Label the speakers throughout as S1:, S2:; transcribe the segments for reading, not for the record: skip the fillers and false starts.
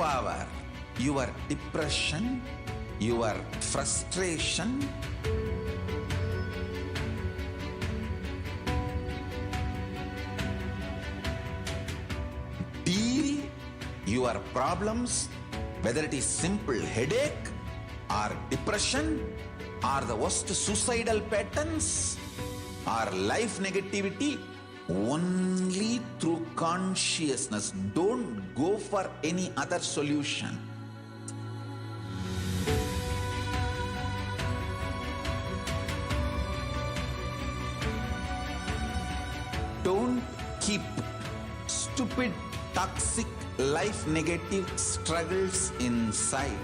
S1: power your depression, your frustration, deal your problems, whether it is simple headache or depression or the worst suicidal patterns or life negativity, only through consciousness. Don't go for any other solution. Don't keep stupid, toxic, life negative struggles inside.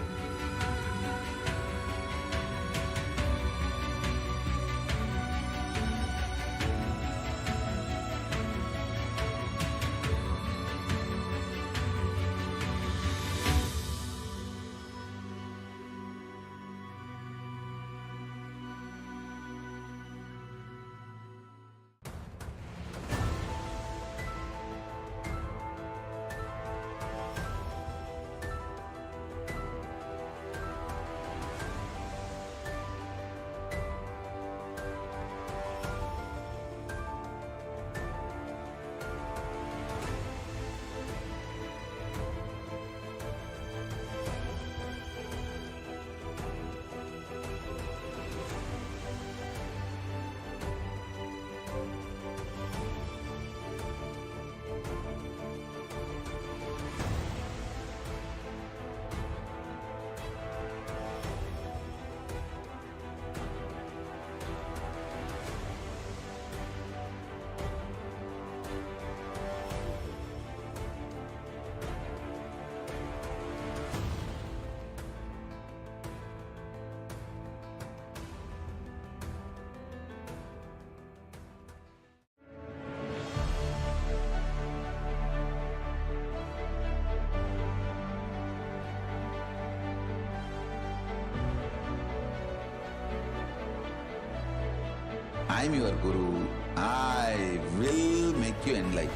S1: I'm your Guru. I will make you enlightened.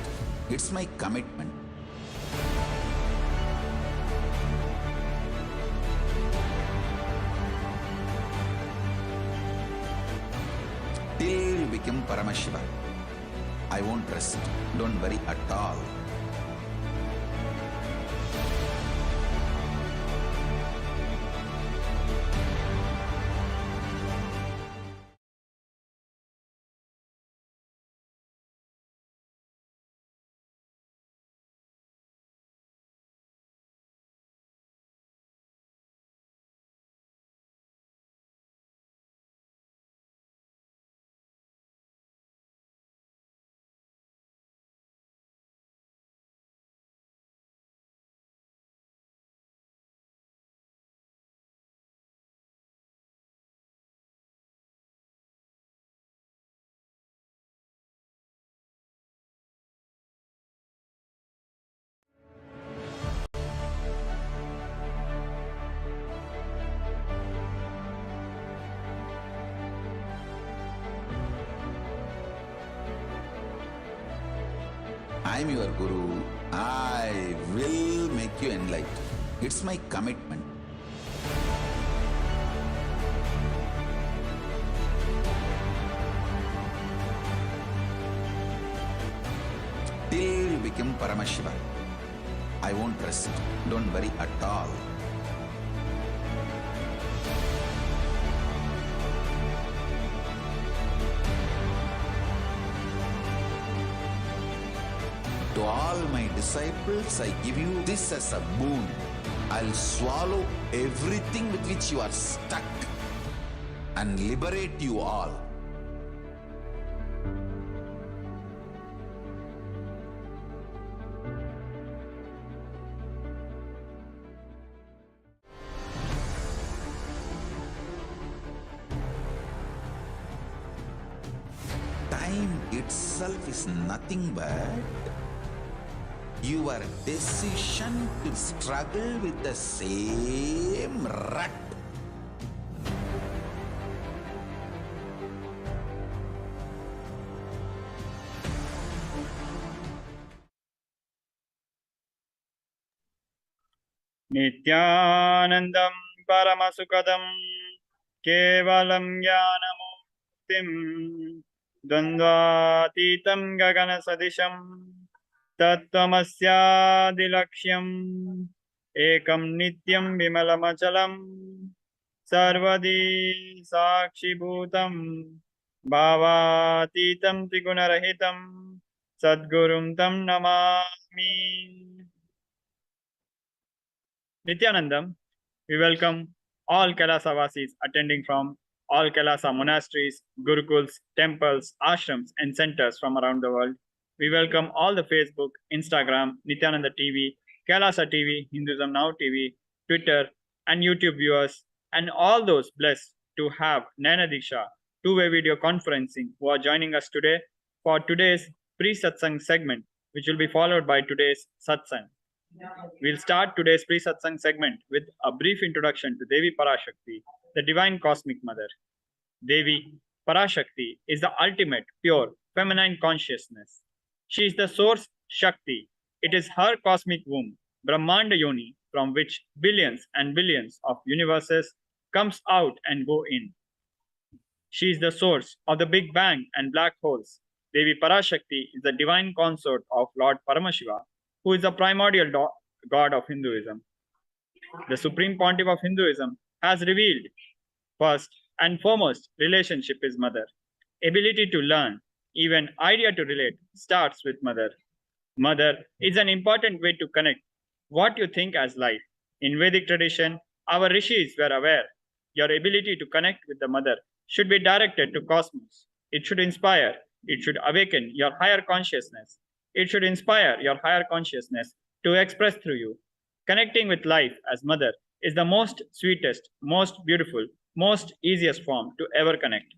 S1: It's my commitment. Till you become Paramashiva, I won't rest. Don't worry at all. I'm your Guru. I will make you enlightened. It's my commitment. Till you become Paramashiva, I won't rest. Don't worry at all. To all my disciples, I give you this as a boon. I'll swallow everything with which you are stuck and liberate you all. Time itself is nothing but your decision to struggle with the same rut.
S2: Nithyanandam Paramasukadam Kevalam Jnanamurtim Dvandvatitam Gagana Sadisham Tattvamasya Ekam Nityam Vimalamachalam Sarvadi Sakshibhutam Bhavatitam Trigunarahitam Sadgurum Tam Namami. Nithyanandam, we welcome all Kailasa Vasis attending from all Kailasa monasteries, gurukuls, temples, ashrams, and centers from around the world. We welcome all the Facebook, Instagram, Nithyananda TV, Kailasa TV, Hinduism Now TV, Twitter, and YouTube viewers, and all those blessed to have Naina Diksha two-way video conferencing who are joining us today for today's pre-satsang segment, which will be followed by today's satsang. We'll start today's pre-satsang segment with a brief introduction to Devi Parashakthi, the divine cosmic mother. Devi Parashakthi is the ultimate, pure, feminine consciousness. She is the source Shakti. It is her cosmic womb, Brahmanda Yoni, from which billions and billions of universes comes out and go in. She is the source of the Big Bang and black holes. Devi Parashakti is the divine consort of Lord Paramashiva, who is the primordial god of Hinduism. The Supreme Pontiff of Hinduism has revealed first and foremost relationship is mother. Ability to learn, even idea to relate, starts with mother. Mother is an important way to connect what you think as life. In Vedic tradition, our rishis were aware your ability to connect with the mother should be directed to cosmos. It should inspire, it should awaken your higher consciousness. It should inspire your higher consciousness to express through you. Connecting with life as mother is the most sweetest, most beautiful, most easiest form to ever connect.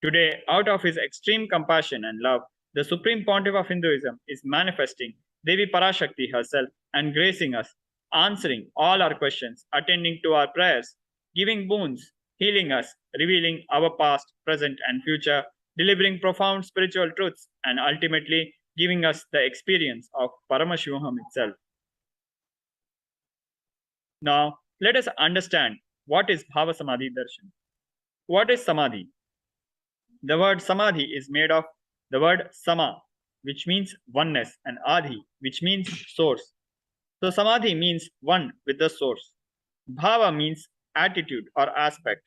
S2: Today, out of his extreme compassion and love, the Supreme Pontiff of Hinduism is manifesting Devi Parashakti herself and gracing us, answering all our questions, attending to our prayers, giving boons, healing us, revealing our past, present, and future, delivering profound spiritual truths, and ultimately giving us the experience of Paramashivoham itself. Now, let us understand what is Bhava Samadhi Darshan. What is Samadhi? The word Samadhi is made of the word Sama, which means oneness, and Adhi, which means source. So Samadhi means one with the source. Bhava means attitude or aspect.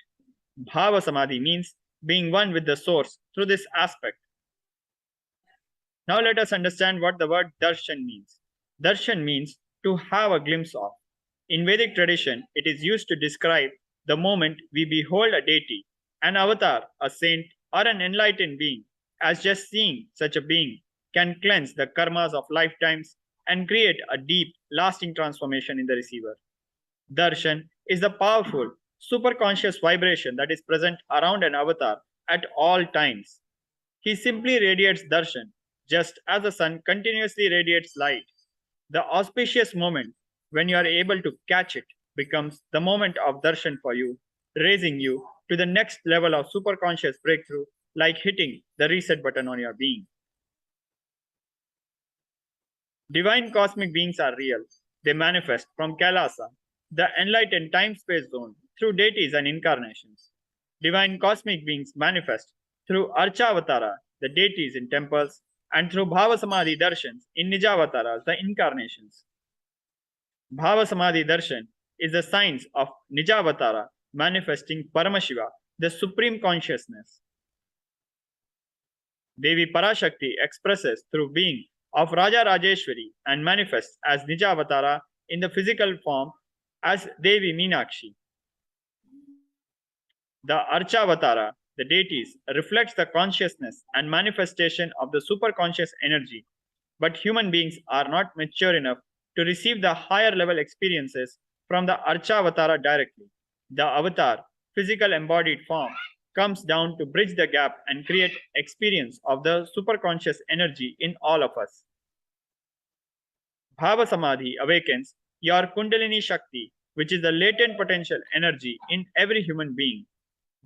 S2: Bhava Samadhi means being one with the source through this aspect. Now let us understand what the word darshan means. Darshan means to have a glimpse of. In Vedic tradition, it is used to describe the moment we behold a deity, an avatar, a saint, or an enlightened being, as just seeing such a being can cleanse the karmas of lifetimes and create a deep, lasting transformation in the receiver. Darshan is the powerful, superconscious vibration that is present around an avatar at all times. He simply radiates darshan, just as the sun continuously radiates light. The auspicious moment when you are able to catch it becomes the moment of darshan for you, raising you to the next level of superconscious breakthrough, like hitting the reset button on your being. Divine cosmic beings are real. They manifest from KAILASA, the enlightened time-space zone, through deities and incarnations. Divine cosmic beings manifest through Archavatara, the deities in temples, and through Bhava Samadhi Darshans in Nijavataras, the incarnations. Bhava Samadhi Darshan is the science of Nijavatara manifesting Paramashiva, the supreme consciousness. Devi Parashakti expresses through being of Raja Rajeshwari and manifests as Nijavatara in the physical form as Devi Meenakshi. The Archavatara, the deities, reflects the consciousness and manifestation of the superconscious energy, but human beings are not mature enough to receive the higher level experiences from the Archavatara directly. The avatar, physical embodied form, comes down to bridge the gap and create experience of the superconscious energy in all of us. Bhava Samadhi awakens your Kundalini Shakti, which is the latent potential energy in every human being.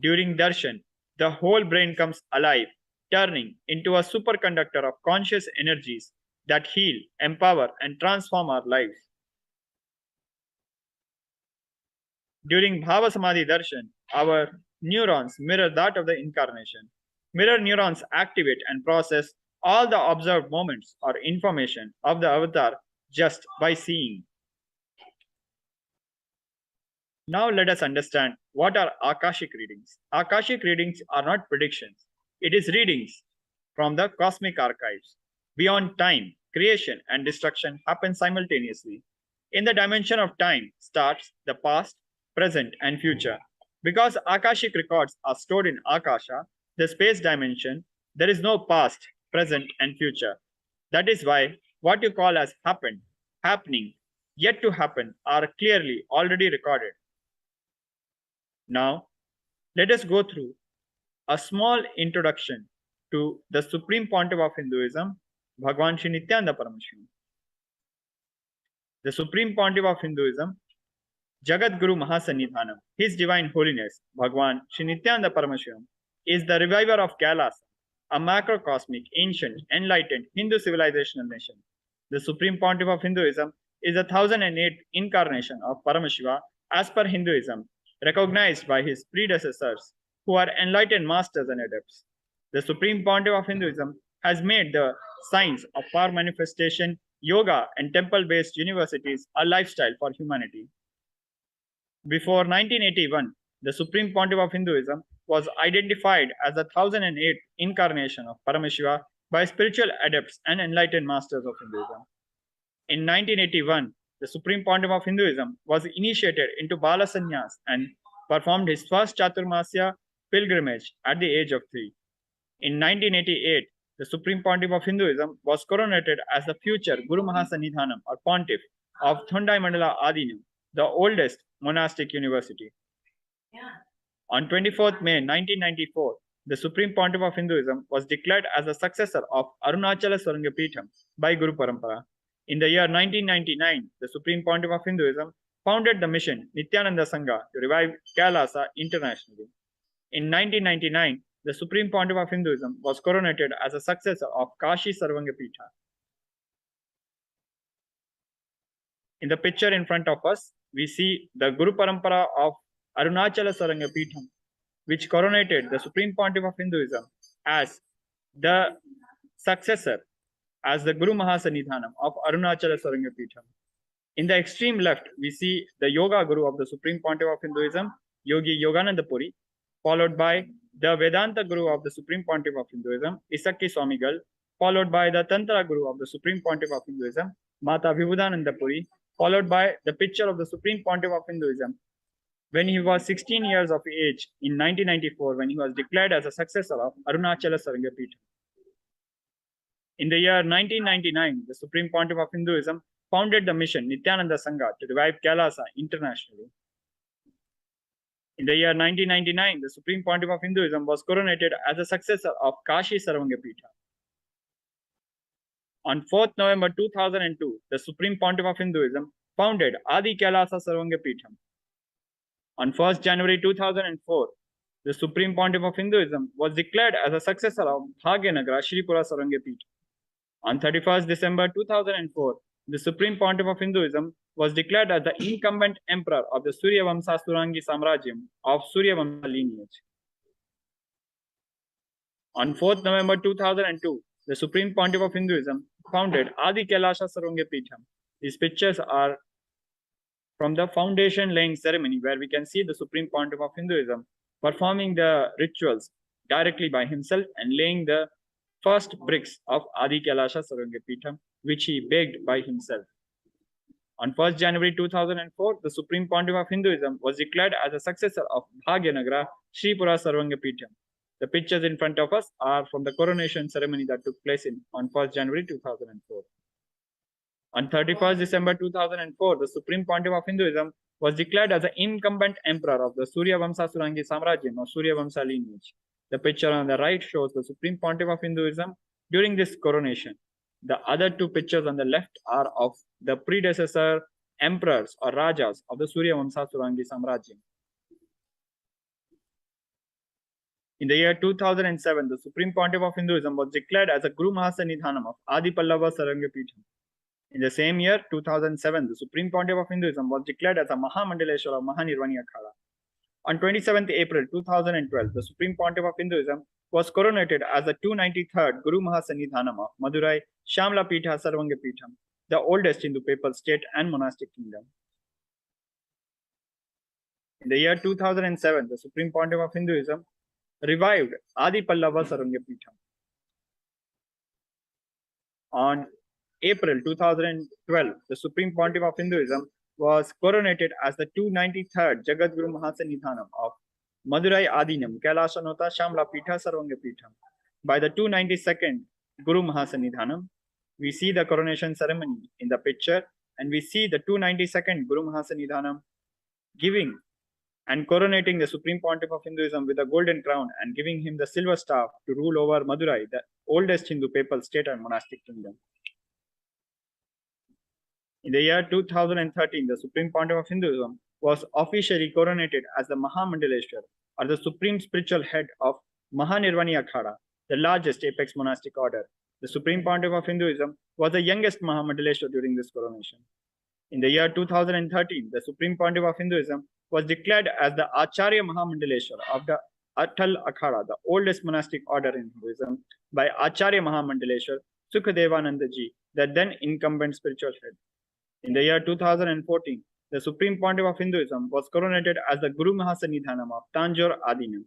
S2: During darshan, the whole brain comes alive, turning into a superconductor of conscious energies that heal, empower, and transform our lives. During Bhava Samadhi Darshan, our neurons mirror that of the incarnation. Mirror neurons activate and process all the observed moments or information of the avatar just by seeing. Now let us understand what are Akashic readings. Akashic readings are not predictions. It is readings from the cosmic archives. Beyond time, creation and destruction happen simultaneously. In the dimension of time starts the past, present and future. Because Akashic records are stored in Akasha, the space dimension, there is no past, present and future. That is why what you call as happened, happening, yet to happen are clearly already recorded. Now, let us go through a small introduction to the Supreme Pontiff of Hinduism, Bhagwan Sri Nithyananda Paramashivam. The Supreme Pontiff of Hinduism, Jagat Guru Mahasannidhanam, His Divine Holiness, Bhagwan Sri Nithyananda Paramashivam, is the reviver of KAILASA, a macrocosmic, ancient, enlightened Hindu civilizational nation. The Supreme Pontiff of Hinduism is the 1008th incarnation of Paramashiva as per Hinduism, recognized by his predecessors, who are enlightened masters and adepts. The Supreme Pontiff of Hinduism has made the science of power manifestation, yoga, and temple-based universities a lifestyle for humanity. Before 1981, the Supreme Pontiff of Hinduism was identified as the 1008th incarnation of Paramashiva by spiritual adepts and enlightened masters of Hinduism. In 1981, the Supreme Pontiff of Hinduism was initiated into Bala Sannyas and performed his first Chaturmasya pilgrimage at the age of 3. In 1988, the Supreme Pontiff of Hinduism was coronated as the future Guru Mahasannidhanam or Pontiff of Thundai Mandala Adinam, the oldest monastic university. On 24th May 1994, the Supreme Pontiff of Hinduism was declared as the successor of Arunachala Sarangapitham by Guru Parampara. In the year 1999, the Supreme Pontiff of Hinduism founded the mission Nithyananda Sangha to revive KAILASA internationally. In 1999, the Supreme Pontiff of Hinduism was coronated as a successor of Kashi Sarvangapitha. In the picture in front of us, we see the Guru Parampara of Arunachala Sarangapitham, which coronated the Supreme Pontiff of Hinduism as the successor, as the Guru Mahasannidhanam of Arunachala Sarangapitham. In the extreme left, we see the Yoga Guru of the Supreme Pontiff of Hinduism, Yogi Yogananda Puri, followed by the Vedanta Guru of the Supreme Pontiff of Hinduism, Isakki Swamigal, followed by the Tantra Guru of the Supreme Pontiff of Hinduism, Mata Vibhudananda Puri, followed by the picture of the Supreme Pontiff of Hinduism when he was 16 years of age in 1994, when he was declared as a successor of Arunachala Sarangapitham. In the year 1999, the Supreme Pontiff of Hinduism founded the mission Nithyananda Sangha to revive KAILASA internationally. In the year 1999, the Supreme Pontiff of Hinduism was coronated as a successor of Kashi Sarvangapitha. On 4th November 2002, the Supreme Pontiff of Hinduism founded Adi KAILASA Sarvangapitham. On 1st January 2004, the Supreme Pontiff of Hinduism was declared as a successor of Bhagyanagara Shripura Sarvangapitha. On 31st December 2004, the Supreme Pontiff of Hinduism was declared as the incumbent emperor of the Suryavamsa Surangi Samrajyam of Suryavamsa lineage. On 4th November 2002, the Supreme Pontiff of Hinduism founded Adi KAILASA Sarvangapitham. These pictures are from the foundation laying ceremony, where we can see the Supreme Pontiff of Hinduism performing the rituals directly by himself and laying the first bricks of Adi KAILASA Sarvangapitham, which he baked by himself. On 1st January 2004, the Supreme Pontiff of Hinduism was declared as a successor of Bhagyanagara Shripura Sarvangapitham. The pictures in front of us are from the coronation ceremony that took place on 1st January 2004. On 31st December 2004, the Supreme Pontiff of Hinduism was declared as the incumbent emperor of the Suryavamsa Surangi Samrajyam or Suryavamsa lineage. The picture on the right shows the Supreme Pontiff of Hinduism during this coronation. The other two pictures on the left are of the predecessor emperors or rajas of the Suryavamsa Surangi Samrajyam. In the year 2007, the Supreme Pontiff of Hinduism was declared as a Guru Mahasannidhanam of Adi Pallava Sarvangapitham. In the same year, 2007, the Supreme Pontiff of Hinduism was declared as a Mahamandaleshwara of Mahanirvani Akhada. On 27th April 2012, the Supreme Pontiff of Hinduism was coronated as the 293rd Guru Mahasannidhanam of Madurai Shamla Pitha Sarvanga Pitham, the oldest Hindu papal state and monastic kingdom. In the year 2007, the Supreme Pontiff of Hinduism revived Adi Pallava Sarvanga Pitham. On April 2012, the Supreme Pontiff of Hinduism was coronated as the 293rd Jagadguru Mahasannidhanam of Madurai Adinam KAILASA Shamla Pitha Sarvanga Pitham. By the 292nd Guru Mahasannidhanam, we see the coronation ceremony in the picture, and we see the 292nd Guru Mahasannidhanam giving and coronating the Supreme Pontiff of Hinduism with a golden crown and giving him the silver staff to rule over Madurai, the oldest Hindu papal state and monastic kingdom. In the year 2013, the Supreme Pontiff of Hinduism was officially coronated as the Mahamandaleshwar, or the supreme spiritual head of Mahanirvani Akhada, the largest apex monastic order. The Supreme Pontiff of Hinduism was the youngest Mahamandaleshwar during this coronation. In the year 2013, the Supreme Pontiff of Hinduism was declared as the Acharya Mahamandaleshwar of the Atal Akhada, the oldest monastic order in Hinduism, by Acharya Mahamandaleshwar Sukhadevananda Ji, the then incumbent spiritual head. In the year 2014, the Supreme Pontiff of Hinduism was coronated as the Guru Mahasannidhanam of Tanjore Adinam.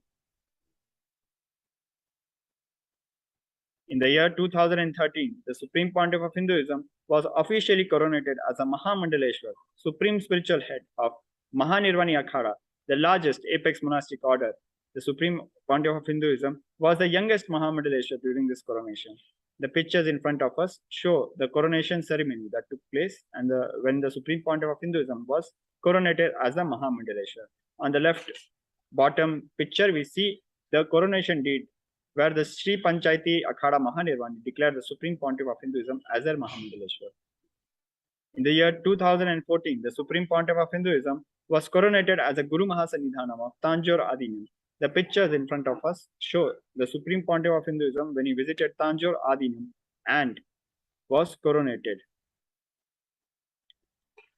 S2: In the year 2013, the Supreme Pontiff of Hinduism was officially coronated as a Mahamandaleshwar, supreme spiritual head of Mahanirvani Akhada, the largest apex monastic order. The Supreme Pontiff of Hinduism was the youngest Mahamandaleshwar during this coronation. The pictures in front of us show the coronation ceremony that took place and when the Supreme Pontiff of Hinduism was coronated as the Mahamandaleshwar. On the left bottom picture, we see the coronation deed where the Sri Panchayati Akhada Mahanirvani declared the Supreme Pontiff of Hinduism as their Mahamandaleshwar. In the year 2014, the Supreme Pontiff of Hinduism was coronated as a Guru Mahasannidhanam of Tanjore Adinam. The pictures in front of us show the Supreme Pontiff of Hinduism when he visited Tanjore Adinam and was coronated.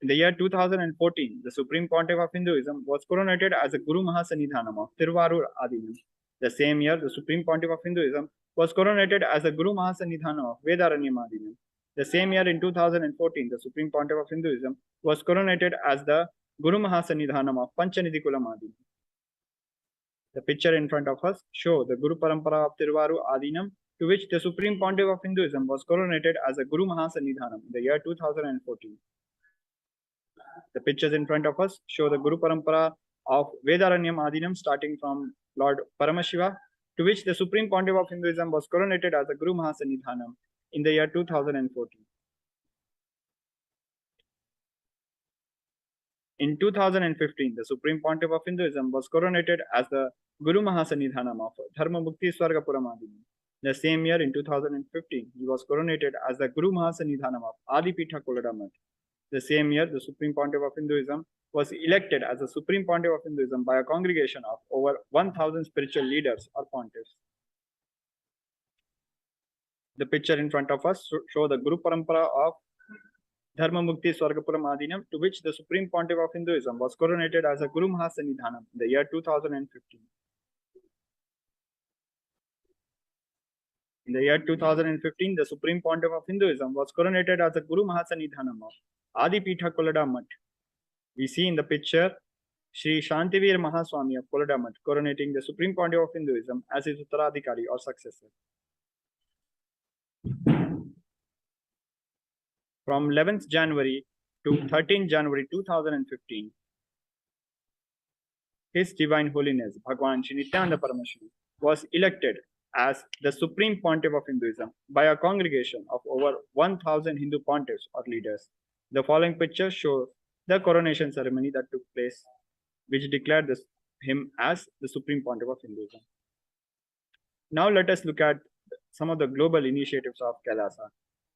S2: In the year 2014, the Supreme Pontiff of Hinduism was coronated as a Guru Mahasannidhanam of Tiruvarur Adinam. The same year, the Supreme Pontiff of Hinduism was coronated as a Guru Mahasannidhanam of Vedaranyam Adinam. The same year, in 2014, the Supreme Pontiff of Hinduism was coronated as the Guru Mahasannidhanam of Panchanidikulam Adinam. The picture in front of us show the Guru Parampara of Tiruvarur Adinam, to which the Supreme Pontiff of Hinduism was coronated as a Guru Mahasannidhanam in the year 2014. The pictures in front of us show the Guru Parampara of Vedaranyam Adinam starting from Lord Paramashiva, to which the Supreme Pontiff of Hinduism was coronated as a Guru Mahasannidhanam in the year 2014. In 2015, the Supreme Pontiff of Hinduism was coronated as the Guru Mahasannidhanam of Dharma Mukti Swargapuram Adinam. The same year, in 2015, he was coronated as the Guru Mahasannidhanam of Adipitha Koladamat. The same year, the Supreme Pontiff of Hinduism was elected as the Supreme Pontiff of Hinduism by a congregation of over 1,000 spiritual leaders or pontiffs. The picture in front of us show the Guru Parampara of Dharma Mukti Swargapuram Adinam, to which the Supreme Pontiff of Hinduism was coronated as a Guru Mahasannidhanam in the year 2015. In the year 2015, the Supreme Pontiff of Hinduism was coronated as a Guru Mahasannidhanam of Adipitha Koladamat. We see in the picture Sri Shantivir Mahaswami of Koladamat coronating the Supreme Pontiff of Hinduism as his Uttaradhikari or successor. From 11th January to 13th January 2015, His Divine Holiness Bhagwan Shri Nithyananda Paramashivam was elected as the Supreme Pontiff of Hinduism by a congregation of over 1,000 Hindu pontiffs or leaders. The following pictures show the coronation ceremony that took place, which declared him as the Supreme Pontiff of Hinduism. Now let us look at some of the global initiatives of KAILASA.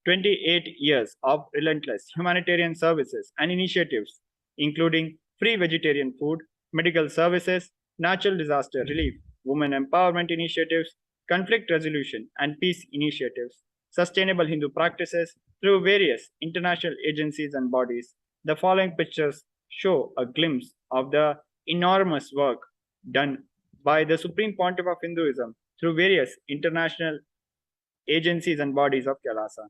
S2: 28 years of relentless humanitarian services and initiatives, including free vegetarian food, medical services, natural disaster relief, women empowerment initiatives, conflict resolution, and peace initiatives. sustainable Hindu practices through various international agencies and bodies. The following pictures show a glimpse of the enormous work done by the Supreme Pontiff of Hinduism through various international agencies and bodies of KAILASA.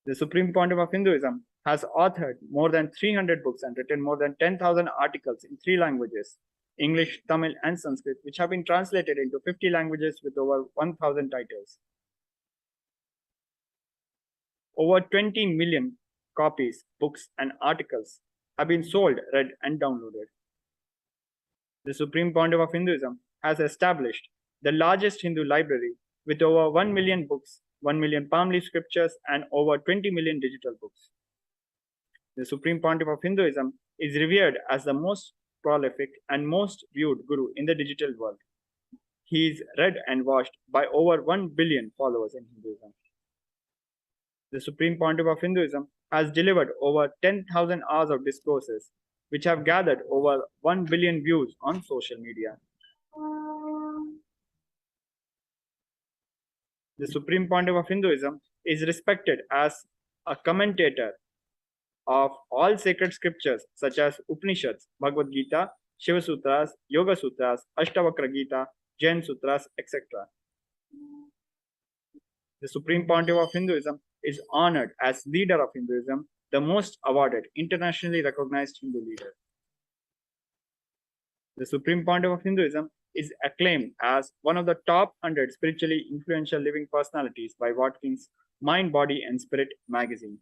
S2: The Supreme Pontiff of Hinduism has authored more than 300 books and written more than 10,000 articles in 3 languages, English, Tamil, and Sanskrit, which have been translated into 50 languages with over 1,000 titles. Over 20 million copies, books, and articles have been sold, read, and downloaded. The Supreme Pontiff of Hinduism has established the largest Hindu library with over 1 million books, 1 million palm leaf scriptures, and over 20 million digital books. The Supreme Pontiff of Hinduism is revered as the most prolific and most viewed guru in the digital world. He is read and watched by over 1 billion followers in Hinduism. The Supreme Pontiff of Hinduism has delivered over 10,000 hours of discourses, which have gathered over 1 billion views on social media. The Supreme Pontiff of Hinduism is respected as a commentator of all sacred scriptures such as Upanishads, Bhagavad Gita, Shiva Sutras, Yoga Sutras, Ashtavakra Gita, Jain Sutras, etc. The Supreme Pontiff of Hinduism is honored as leader of Hinduism, the most awarded, internationally recognized Hindu leader. The Supreme Pontiff of Hinduism is acclaimed as one of the top 100 spiritually influential living personalities by Watkins' Mind, Body and Spirit magazine.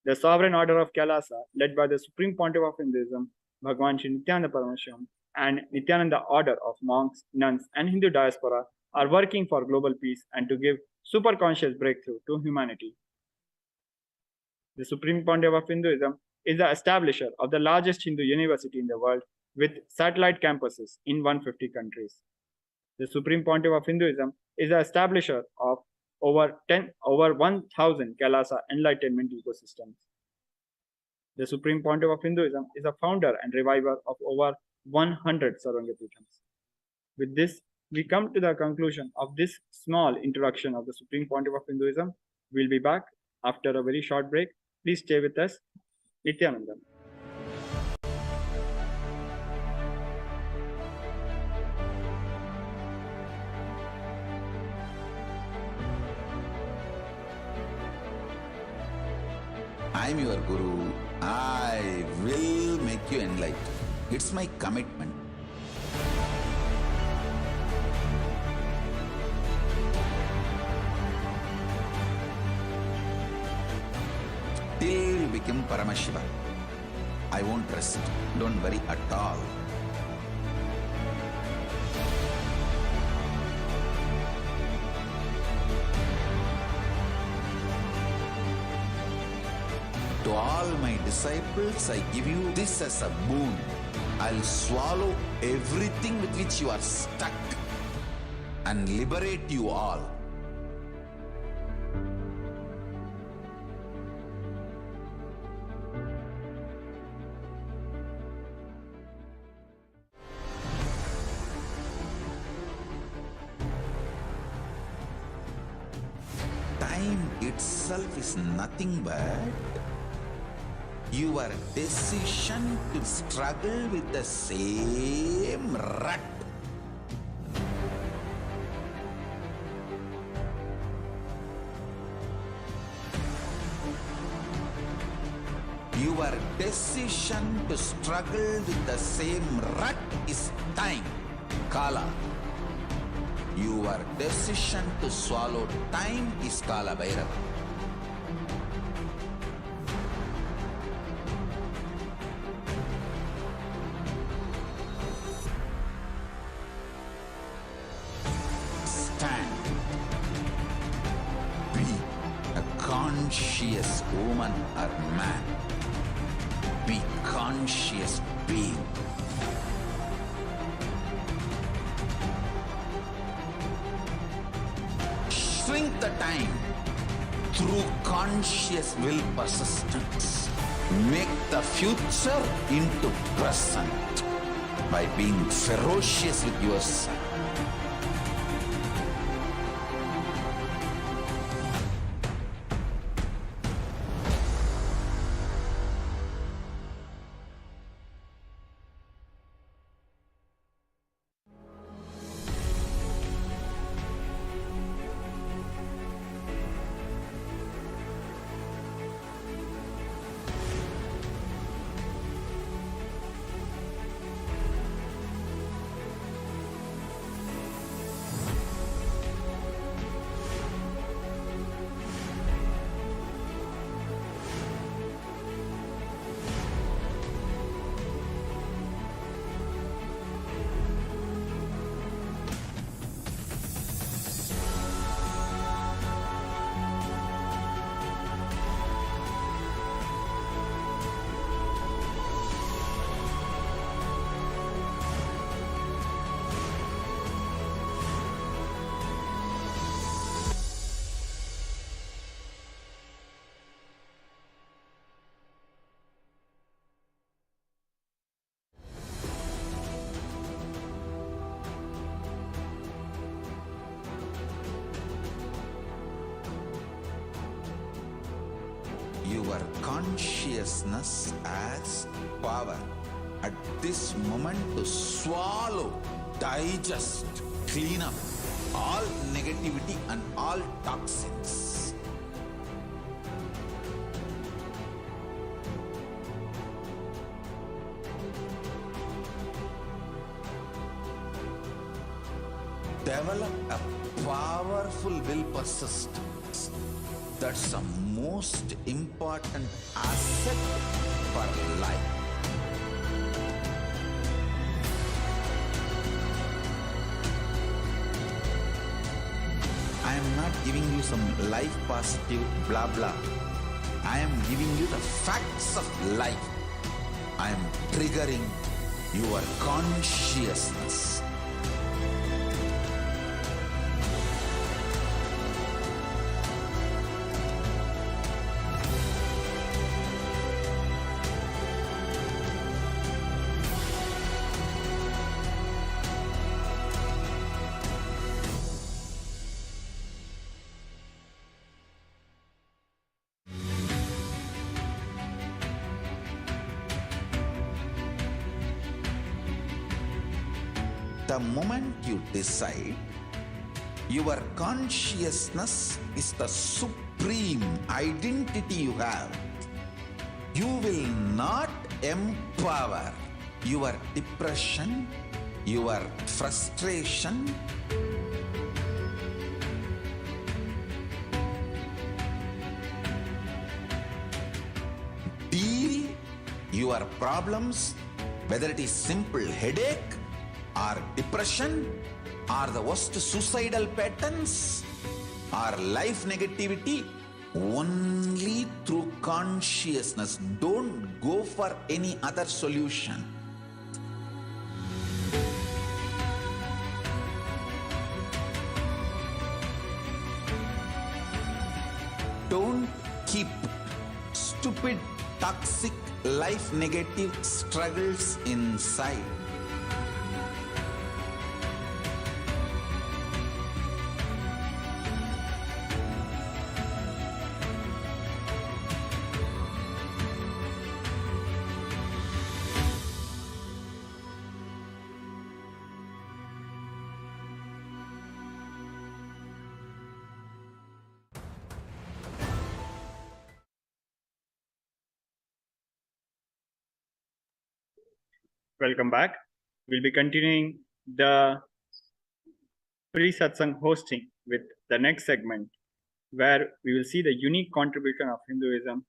S2: The Sovereign Order of KAILASA, led by the Supreme Pontiff of Hinduism, Bhagwan Sri Nithyananda Paramashivam, and Nithyananda Order of monks, nuns, and Hindu diaspora, are working for global peace and to give superconscious breakthrough to humanity. The Supreme Pontiff of Hinduism is the establisher of the largest Hindu university in the world with satellite campuses in 150 countries. The Supreme Pontiff of Hinduism is the establisher of over 1,000 KAILASA Enlightenment ecosystems. The Supreme Pontiff of Hinduism is a founder and reviver of over 100 Sarvangapithams. With this, we come to the conclusion of this small introduction of the Supreme Pontiff of Hinduism. We'll be back after a very short break. Please stay with us. Nithyanandam.
S1: I'm your guru. I will make you enlightened. It's my commitment. Till you become Paramashiva, I won't rest. Don't worry at all. To all my disciples, I give you this as a boon. I'll swallow everything with which you are stuck and liberate you all. Time itself is nothing but your decision to struggle with the same rut. Your decision to struggle with the same rut is time, Kala. Your decision to swallow time is Kala Bhairava. Stand. Be a conscious woman or man. Be conscious being. Shrink the time through conscious will persistence. Make the future into present by being ferocious with yourself. consciousness as power at this moment to swallow, digest, clean up all negativity and all toxins. Develop a powerful will persistence. That's the most important asset for life. I am not giving you some life positive blah blah. I am giving you the facts of life. I am triggering your consciousness. The moment you decide, your consciousness is the supreme identity you have. You will not empower your depression, your frustration, deal your problems, whether it is simple headache or depression or the worst suicidal patterns or life negativity, only through consciousness. Don't go for any other solution. Don't keep stupid, toxic, life negative struggles inside.
S2: Welcome back. We'll be continuing the pre-satsang hosting with the next segment, where we will see the unique contribution of Hinduism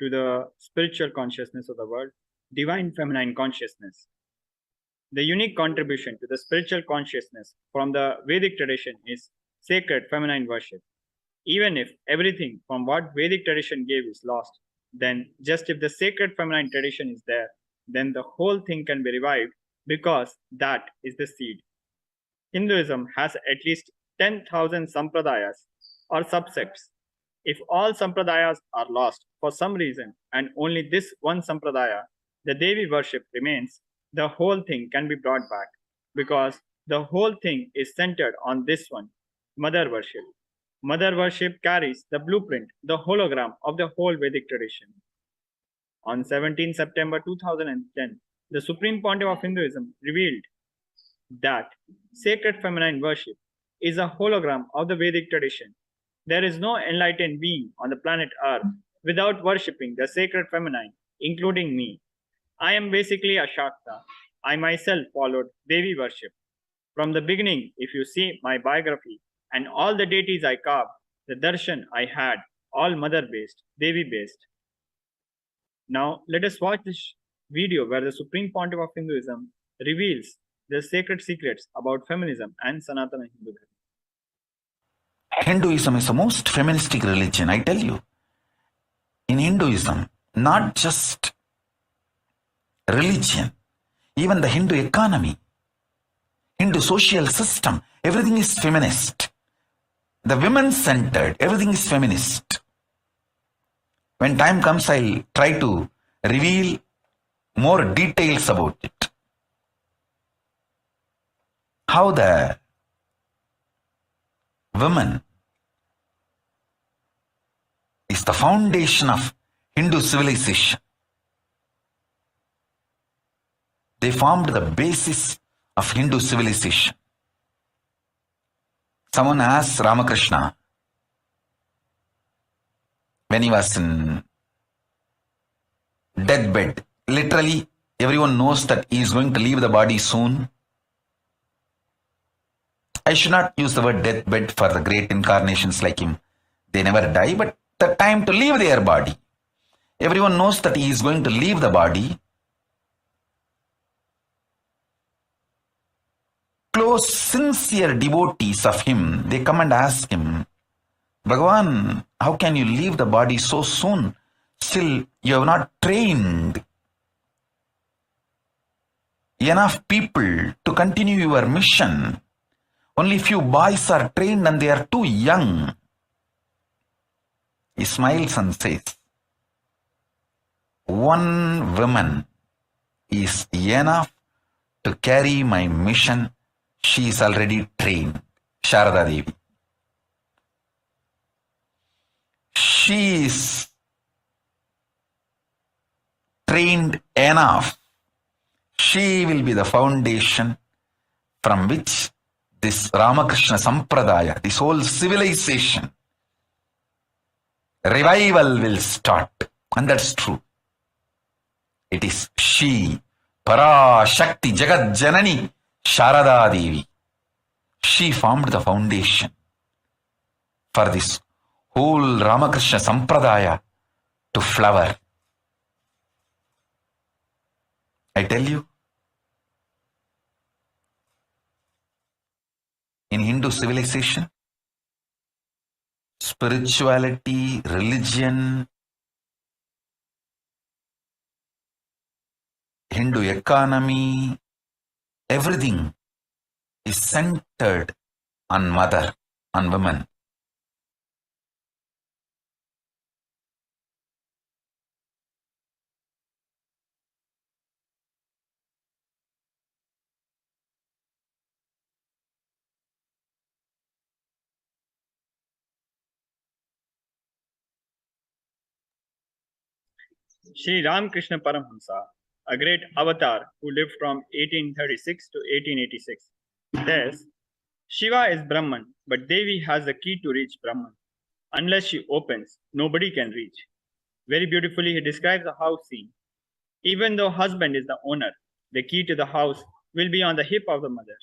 S2: to the spiritual consciousness of the world, divine feminine consciousness. The unique contribution to the spiritual consciousness from the Vedic tradition is sacred feminine worship. Even if everything from what Vedic tradition gave is lost, then just if the sacred feminine tradition is there, then the whole thing can be revived, because that is the seed. Hinduism has at least 10,000 sampradayas or subsects. If all sampradayas are lost for some reason and only this one sampradaya, the Devi worship remains, the whole thing can be brought back, because the whole thing is centered on this one, mother worship. Mother worship carries the blueprint, the hologram of the whole Vedic tradition. On 17 September 2010, the Supreme Pontiff of Hinduism revealed that sacred feminine worship is a hologram of the Vedic tradition. There is no enlightened being on the planet Earth without worshipping the sacred feminine, including me. I am basically a Shakta. I myself followed Devi worship. From the beginning, if you see my biography and all the deities I carved, the darshan I had, all mother-based, Devi-based. Now, let us watch this video where the Supreme Pontiff of Hinduism reveals the sacred secrets about feminism and Sanatana Hinduism.
S1: Hinduism is the most feministic religion, I tell you. In Hinduism, not just religion, even the Hindu economy, Hindu social system, everything is feminist. The women-centered, everything is feminist. When time comes, I'll try to reveal more details about it. How the woman is the foundation of Hindu civilization. They formed the basis of Hindu civilization. Someone asked Ramakrishna when he was in deathbed. Literally, everyone knows that he is going to leave the body soon. I should not use the word deathbed for the great incarnations like him. They never die, but the time to leave their body. Everyone knows that he is going to leave the body. Close, sincere devotees of him, they come and ask him, Bhagavan, how can you leave the body so soon? Still, you have not trained enough people to continue your mission. Only few boys are trained and they are too young. He smiles and says, one woman is enough to carry my mission. She is already trained. Sharada Devi. She is trained enough. She will be the foundation from which this Ramakrishna Sampradaya, this whole civilization, revival will start. And that's true. It is she, Parashakthi, Jagat Janani, Sharada Devi. She formed the foundation for this whole Ramakrishna Sampradaya to flower. I tell you, in Hindu civilization, spirituality, religion, Hindu economy, everything is centered on mother, on women.
S2: Sri Ramakrishna Paramahamsa, a great avatar who lived from 1836 to 1886, says, Shiva is Brahman, but Devi has the key to reach Brahman. Unless she opens, nobody can reach. Very beautifully, he describes a house scene. Even though husband is the owner, the key to the house will be on the hip of the mother.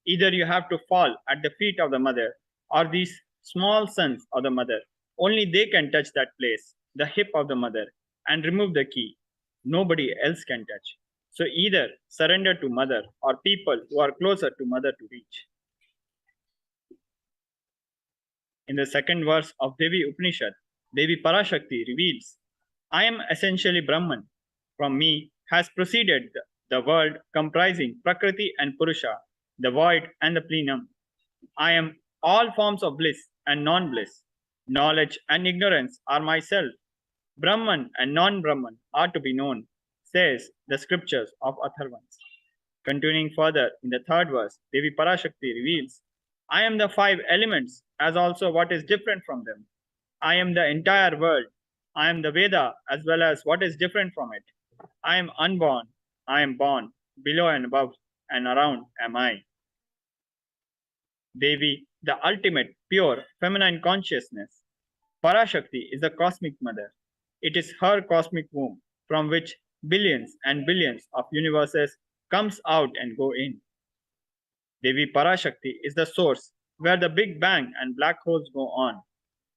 S2: Either you have to fall at the feet of the mother, or these small sons of the mother. Only they can touch that place, the hip of the mother, and remove the key. Nobody else can touch. So either surrender to mother or people who are closer to mother to reach. In the second verse of Devi Upanishad, Devi Parashakti reveals, I am essentially Brahman. From me has proceeded the world comprising Prakriti and Purusha, the void and the plenum. I am all forms of bliss and non-bliss. Knowledge and ignorance are myself. Brahman and non-Brahman are to be known, says the scriptures of Atharvans. Continuing further in the third verse, Devi Parashakti reveals, I am the five elements as also what is different from them. I am the entire world. I am the Veda as well as what is different from it. I am unborn. I am born. Below and above and around am I. Devi, the ultimate, pure, feminine consciousness. Parashakti is the cosmic mother. It is her cosmic womb from which billions and billions of universes comes out and go in. Devi Parashakti is the source where the Big Bang and black holes go on.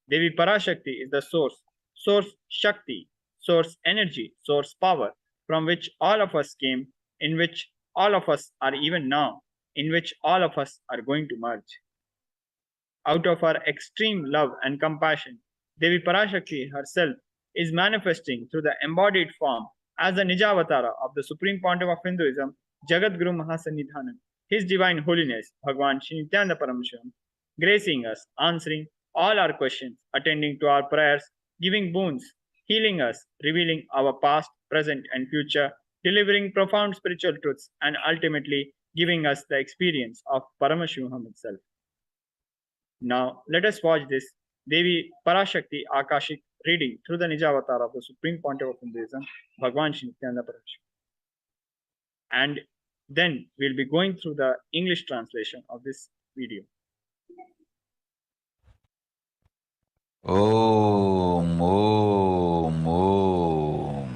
S2: Devi Parashakti is the source Shakti, source energy, source power, from which all of us came, in which all of us are even now, in which all of us are going to merge. Out of her extreme love and compassion, Devi Parashakti herself is manifesting through the embodied form as the Nijavatara of the Supreme Pontiff of Hinduism, Jagat Guru Mahasannidhanam, His Divine Holiness, Bhagwan Shri Nithyananda Paramashivam, gracing us, answering all our questions, attending to our prayers, giving boons, healing us, revealing our past, present, and future, delivering profound spiritual truths, and ultimately giving us the experience of Paramashivoham itself. Now, let us watch this Devi Parashakti Akashic reading through the Nija avatar of the Supreme Pontiff of Hinduism, Bhagwan Shri Nithyananda Paramashivam. And then we'll be going through the English translation of this video.
S1: Om, Om, Om.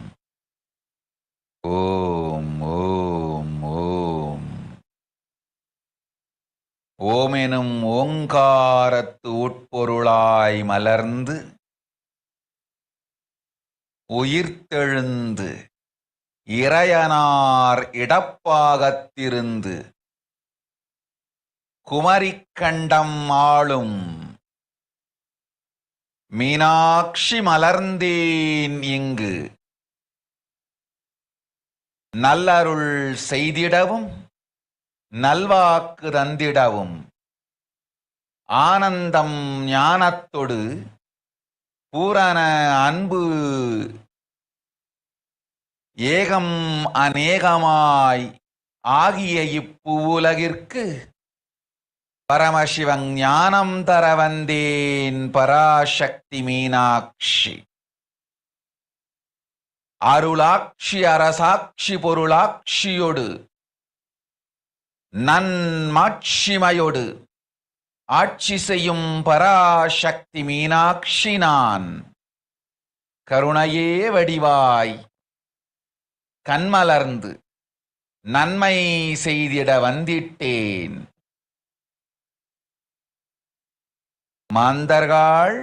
S1: Om, Om, Om. ஓமெனும் ஓங்காரத்து உட்பொருளாய் மலர்ந்து உயிர்த்தெழுந்து இறையனார் இடப்பாகத்திருந்து குமரிக்கண்டம் ஆளும் மீனாட்சி மலர்ந்தேன் இங்கு நல்லருள் செய்திடவும் நல்வாக்கு தந்திடவும் ஆனந்தம் ஞானத்தொடு பூரண அன்பு ஏகம் அநேகமாய் ஆகிய இப்புலகிற்கு பரமசிவன் ஞானம் தர வந்தேன் பராசக்தி மீனாட்சி. அருளாட்சி அரசாட்சி பொருளாட்சியொடு நன்மாட்சிமையொடு ஆட்சி செய்யும் பராசக்தி மீனாட்சி நான். கருணையே வடிவாய் கண்மலர்ந்து நன்மை செய்திட வந்திட்டேன். மாந்தர்கள்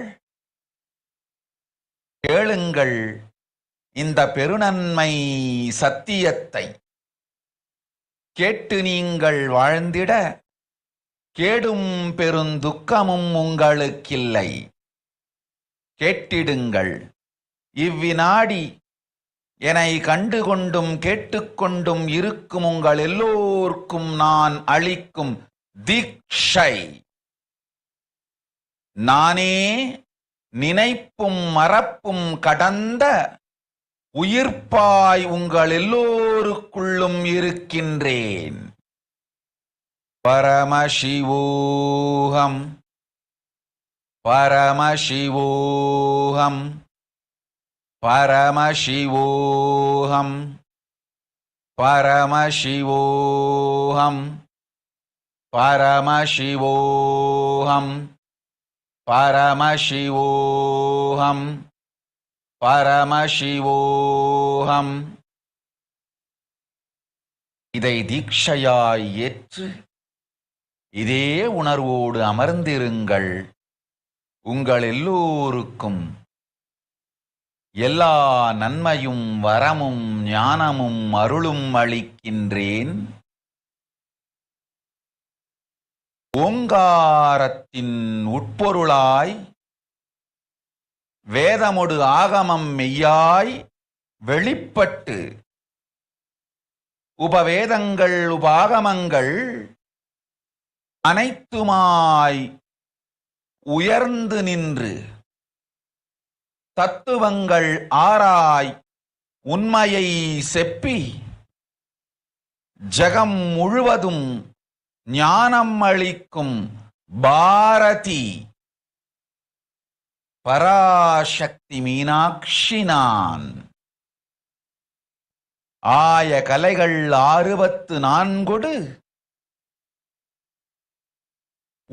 S1: கேளுங்கள் இந்த பெருநன்மை சத்தியத்தை. கேட்டு நீங்கள் வாழ்ந்திட கேடும் பெருந்துக்கமும் உங்களுக்கில்லை. கேட்டிடுங்கள் இவ்வினாடி என்னை கண்டுகொண்டும் கேட்டுக்கொண்டும் இருக்கும் உங்கள் எல்லோர்க்கும் நான் அளிக்கும் தீட்சை. நானே நினைப்பும் மறப்பும் கடந்த உயிர்ப்பாய் உங்கள் எல்லோருக்குள்ளும் இருக்கின்றேன். பரமசிவோஹம் பரமசிவோஹம் பரமசிவோஹம் பரமசிவோஹம் பரமசிவோஹம் பரமசிவோஹம் பரமசிவோஹம். இதை தீட்சையாய் ஏற்று இதே உணர்வோடு அமர்ந்திருங்கள். உங்கள் எல்லோருக்கும் எல்லா நன்மையும் வரமும் ஞானமும் அருளும் அளிக்கின்றேன். ஓங்காரத்தின் உட்பொருளாய் வேதமொடு ஆகமம் மெய்யாய் வெளிப்பட்டு உபவேதங்கள் உபாகமங்கள் அனைத்துமாய் உயர்ந்து நின்று தத்துவங்கள் ஆராய் உண்மையை செப்பி ஜகம் முழுவதும் ஞானம் அளிக்கும் பாரதி பராசக்தி மீனாட்சி நான். ஆய கலைகள் 64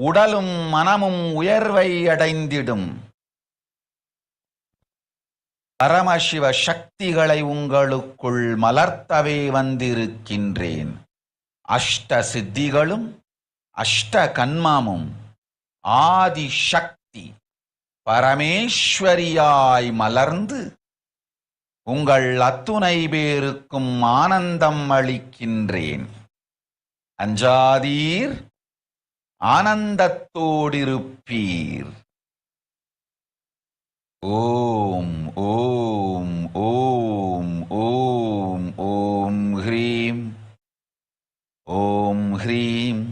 S1: உடலும் மனமும் உயர்வை அடைந்திடும். பரமசிவ சக்திகளை உங்களுக்குள் மலர்த்தவே வந்திருக்கின்றேன். அஷ்ட சித்திகளும் அஷ்ட கன்மமும் ஆதி சக்தி பரமேஸ்வரியாய் மலர்ந்து உங்கள் அத்துணை பேருக்கும் ஆனந்தம் அளிக்கின்றேன். அஞ்சாதீர், ஆனந்தத்தோடிருப்பீர். ஓம் ஓம் ஓம் ஓம் ஓம் ஹ்ரீம் ஓம் ஹ்ரீம்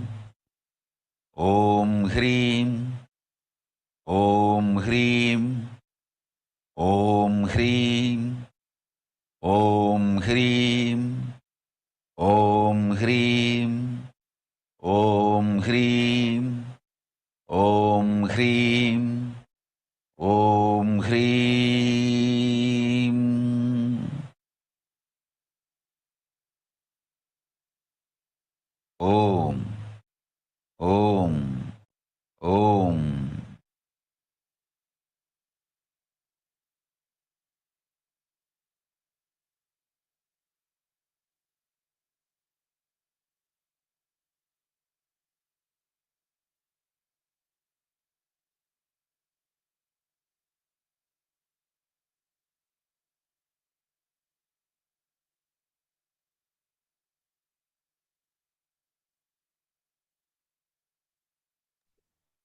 S1: ஓம் ஹ்ரீம் ஓம் ஹ்ரீம் ஓம் ஹ்ரீம் ஓம் ஹ்ரீம் ஓம் ஹ்ரீம் ஓம் ஹ்ரீம் ஓம் ஹ்ரீம் ஓம் ஹ்ரீம் Om. Om.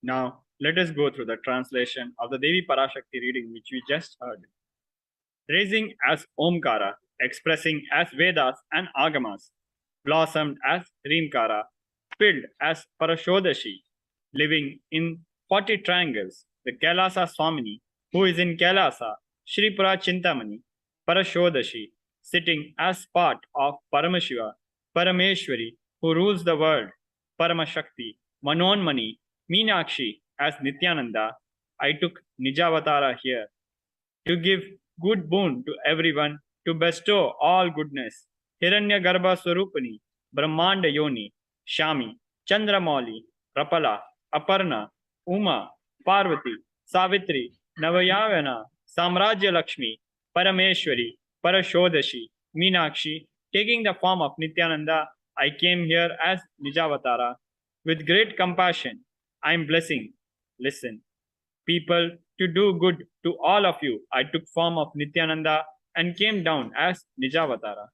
S2: Now, let us go through the translation of the Devi Parashakti reading which we just heard. Raising as Omkara, expressing as Vedas and Agamas, blossomed as Rimkara, filled as Parashodashi, living in 40 triangles, the Kailasa Swamini, who is in Kailasa, Shripura Chintamani, Parashodashi, sitting as part of Paramashiva, Parameshwari, who rules the world, Paramashakti, Manonmani, Meenakshi as Nithyananda. I took Nijavatara here to give good boon to everyone, to bestow all goodness. Hiranya Garbha Swarupani, Brahmanda Yoni, Shami, Chandramauli, Rapala, Aparna, Uma, Parvati, Savitri, Navayavana, Samrajya Lakshmi, Parameshwari, Parashodashi, Meenakshi, taking the form of Nithyananda, I came here as Nijavatara. With great compassion, I am blessing. Listen, people, to do good to all of you, I took form of Nithyananda and came down as Nijavatara.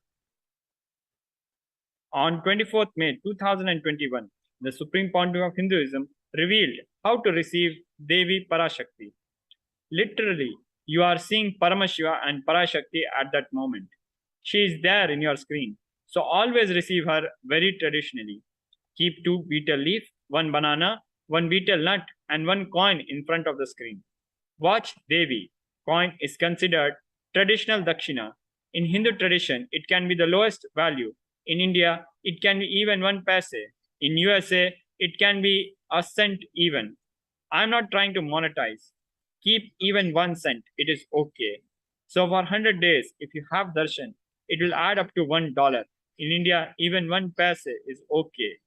S2: On 24th May 2021, the Supreme Pontiff of Hinduism revealed how to receive Devi Parashakti. Literally, you are seeing Paramashiva and Parashakti at that moment. She is there in your screen. So always receive her very traditionally. Keep 2 betel leaf, 1 banana, 1 betel nut, and 1 coin in front of the screen. Watch Devi. Coin is considered traditional dakshina. In Hindu tradition, it can be the lowest value. In India, it can be even 1 paise. In USA, it can be a cent even. I'm not trying to monetize. Keep even 1 cent. It is okay. So for 100 days, if you have darshan, it will add up to $1. In India, even 1 paise is okay.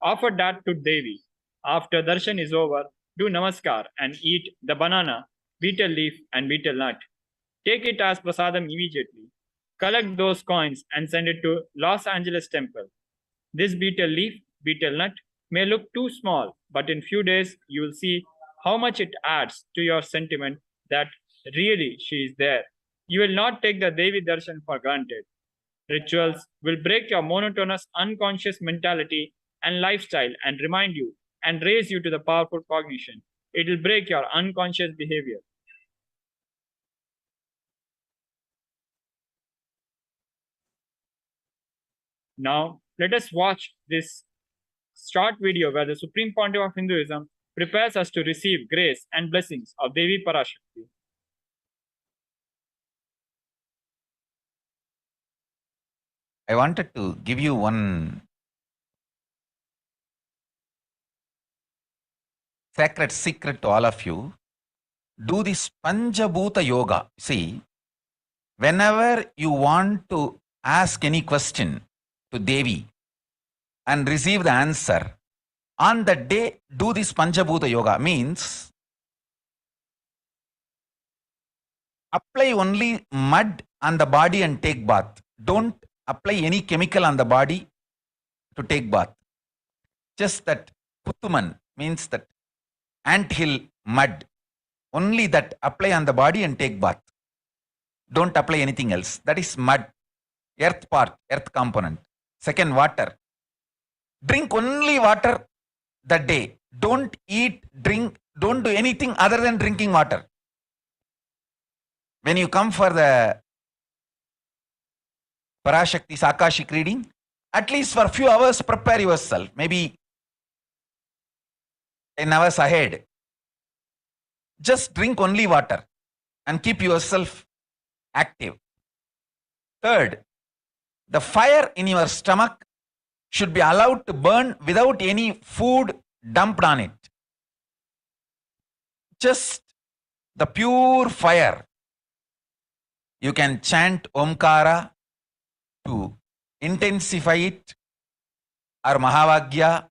S2: Offer that to Devi. After darshan is over, do namaskar and eat the banana, betel leaf, and betel nut. Take it as prasadam immediately. Collect those coins and send it to Los Angeles temple. This betel leaf, betel nut may look too small, but in few days you will see how much it adds to your sentiment that really she is there. You will not take the Devi darshan for granted. Rituals will break your monotonous unconscious mentality and lifestyle and remind you and raise you to the powerful cognition. It will break your unconscious behavior. Now, let us watch this short video where the Supreme Pontiff of Hinduism prepares us to receive grace and blessings of Devi Parashakti.
S1: I wanted to give you one sacred secret to all of you. Do this Panchabhuta Yoga. See, whenever you want to ask any question to Devi and receive the answer, on that day, do this Panchabhuta Yoga. Means, apply only mud on the body and take bath. Don't apply any chemical on the body to take bath. Just that Puttuman means that anthill mud. Only that apply on the body and take bath. Don't apply anything else. That is mud. Earth part, earth component. Second, water. Drink only water that day. Don't eat, drink, don't do anything other than drinking water. When you come for the Parashakti's Akashic reading, at least for a few hours, prepare yourself. Maybe 10 hours ahead. Just drink only water and keep yourself active. Third, the fire in your stomach should be allowed to burn without any food dumped on it. Just the pure fire. You can chant Omkara to intensify it, or Mahavagya,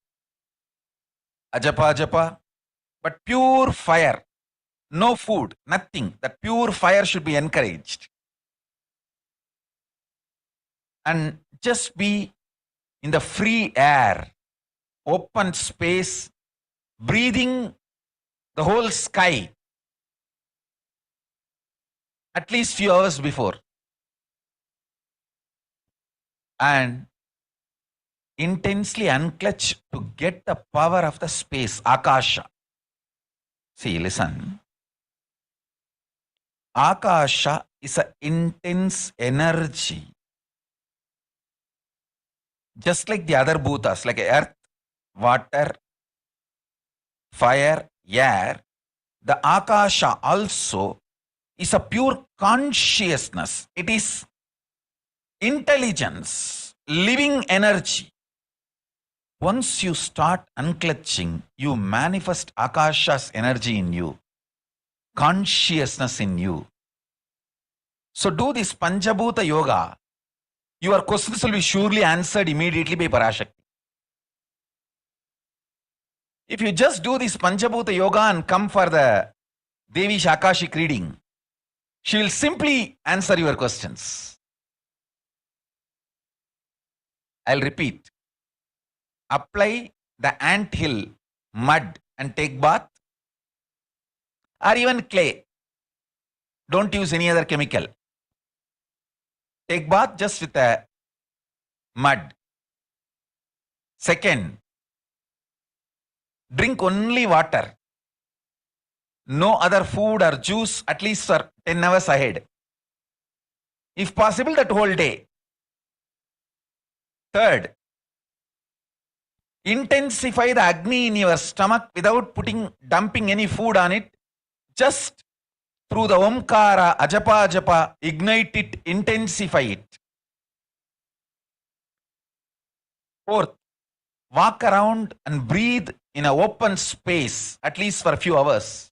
S1: ajapa japa, but pure fire, no food, nothing. That pure fire should be encouraged. And just be in the free air, open space, breathing the whole sky at least few hours before. And intensely unclutch to get the power of the space, Akasha. See, listen. Akasha is an intense energy. Just like the other bhutas, like earth, water, fire, air, the Akasha also is a pure consciousness. It is intelligence, living energy. Once you start unclutching, you manifest Akasha's energy in you, consciousness in you. So do this Panchabhuta Yoga. Your questions will be surely answered immediately by Parashakti. If you just do this Panchabhuta Yoga and come for the Devi Akashic reading, she will simply answer your questions. I'll repeat. Apply the anthill mud and take bath, or even clay. Don't use any other chemical. Take bath just with the mud. Second, drink only water. No other food or juice at least for 10 hours ahead. If possible, that whole day. Third, intensify the Agni in your stomach without dumping any food on it. Just through the Omkara, Ajapa Ajapa, ignite it, intensify it. Fourth, walk around and breathe in an open space at least for a few hours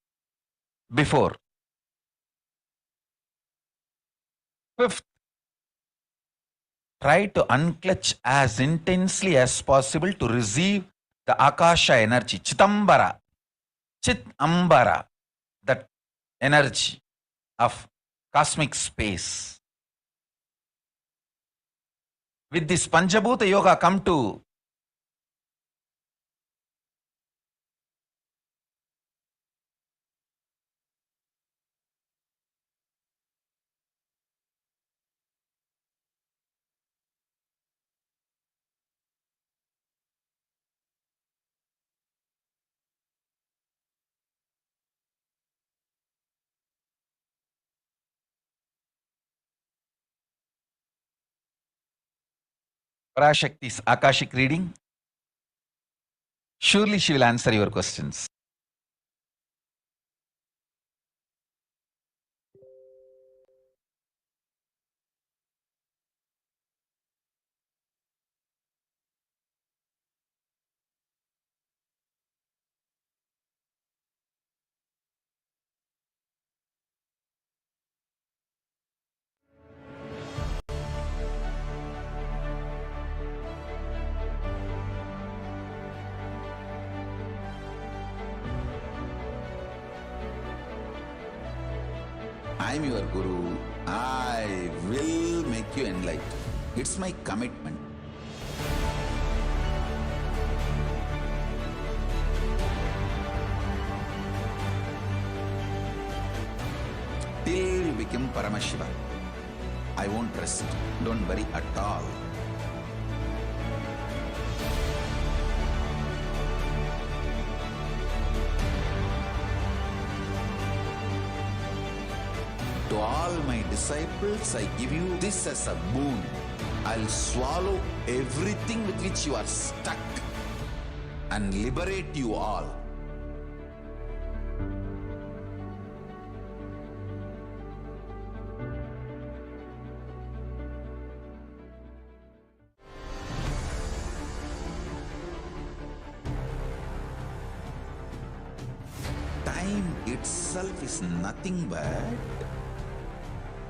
S1: before. Fifth, try to unclutch as intensely as possible to receive the Akasha energy, Chitambara, Chitambara, that energy of cosmic space. With this Panchabhuta Yoga, come to Parashakti's Akashic reading. Surely she will answer your questions. I'm your Guru. I will make you enlightened. It's my commitment. Till you become Paramashiva, I won't rest. Don't worry at all. To all my disciples, I give you this as a boon. I'll swallow everything with which you are stuck and liberate you all. Time itself is nothing but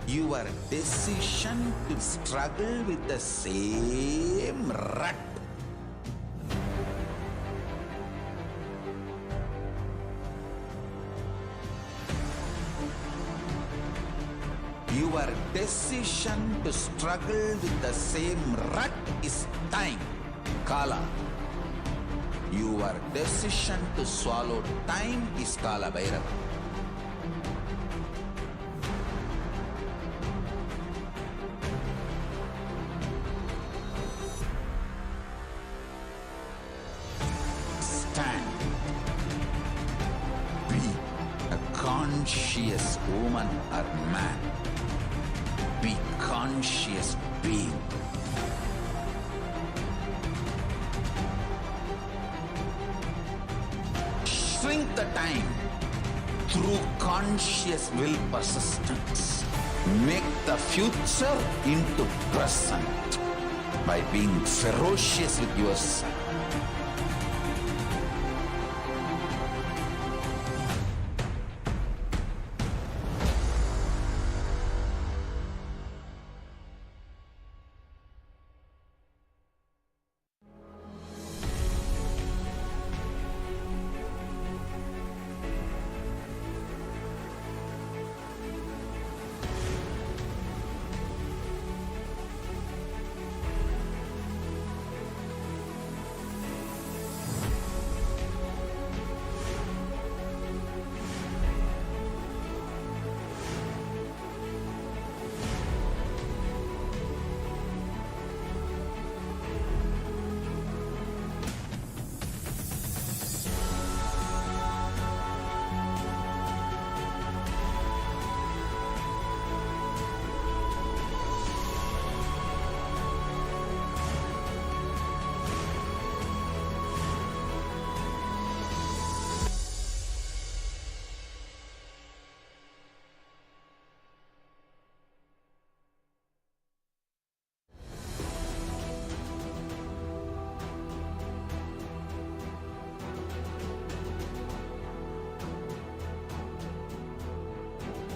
S1: your decision to struggle with the same rut. decision to struggle with the same rut is time, Kala. Your decision to swallow time is Kala Bhairava. Stand. Be a conscious woman or man. Be conscious being. Shrink the time through conscious will persistence. Make the future into present by being ferocious with yourself.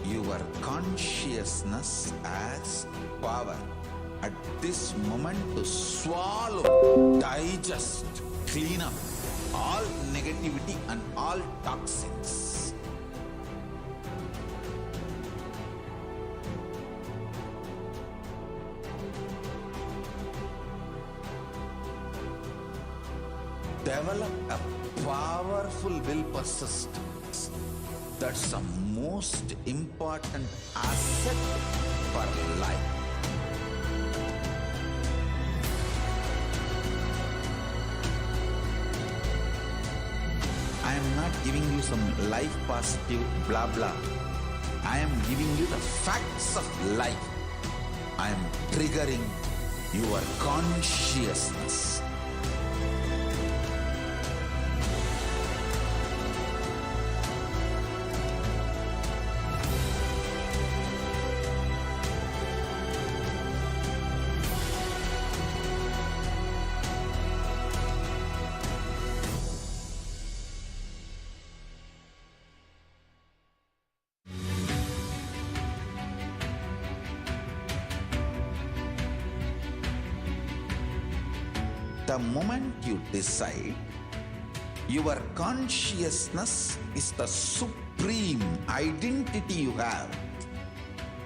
S1: Your consciousness as power at this moment to swallow, digest, clean up all negativity and all toxins. Develop a powerful will persistence. That's the most important asset for life. I am not giving you some life positive blah blah. I am giving you the facts of life. I am triggering your consciousness. The moment you decide, your consciousness is the supreme identity you have.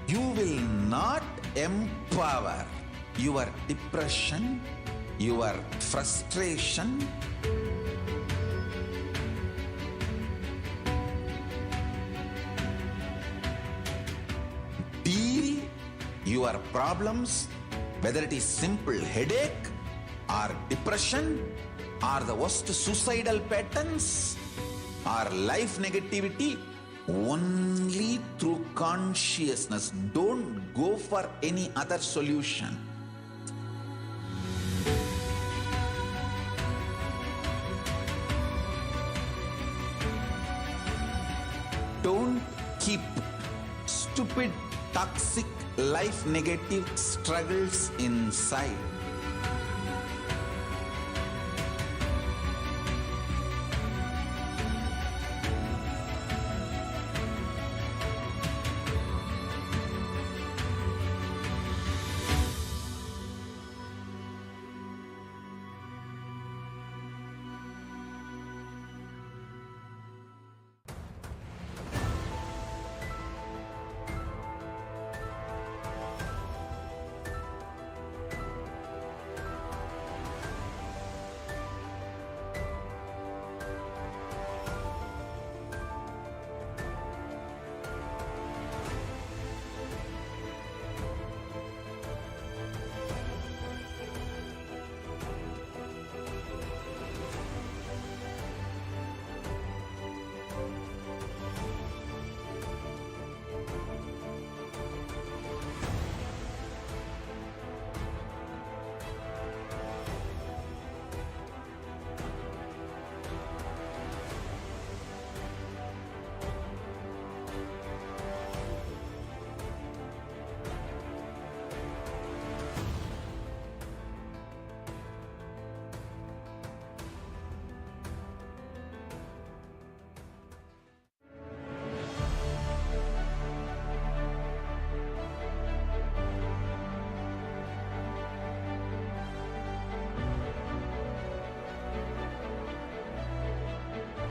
S1: You will not empower your depression, your frustration, deal your problems, whether it is simple headache or depression or the worst suicidal patterns or life negativity, only through consciousness. Don't go for any other solution. Don't keep stupid, toxic, life negative struggles inside.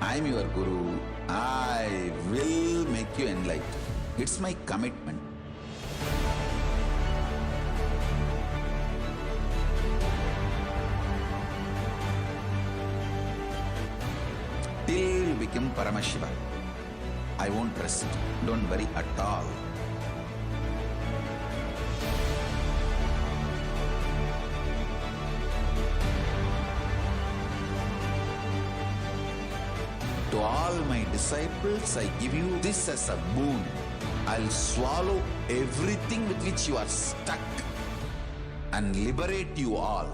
S1: I'm your guru. I will make you enlightened. It's my commitment. Till you become Paramashiva, I won't rest. Don't worry at all. To all my disciples, I give you this as a boon. I'll swallow everything with which you are stuck and liberate you all.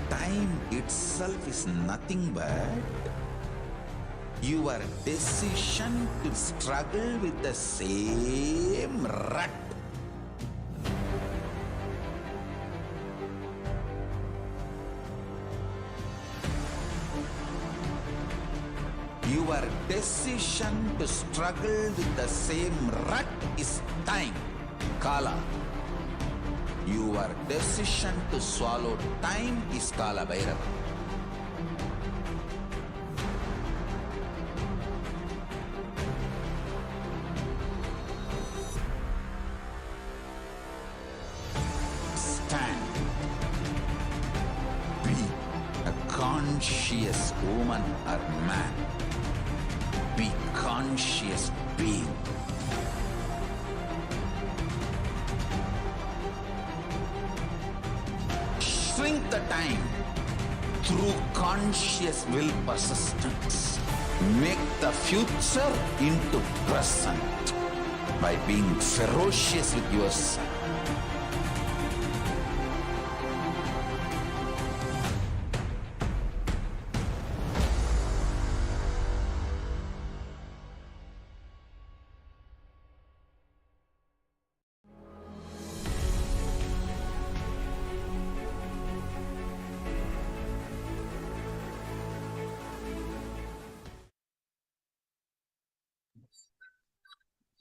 S1: Time itself is nothing but your decision to struggle with the same rut. Your decision to struggle with the same rut is time, Kala. Your decision to swallow time is Kala Bhairava. Stand. Be a conscious woman or man. Be conscious being. Shrink the time through conscious will persistence. Make the future into present by being ferocious with yourself.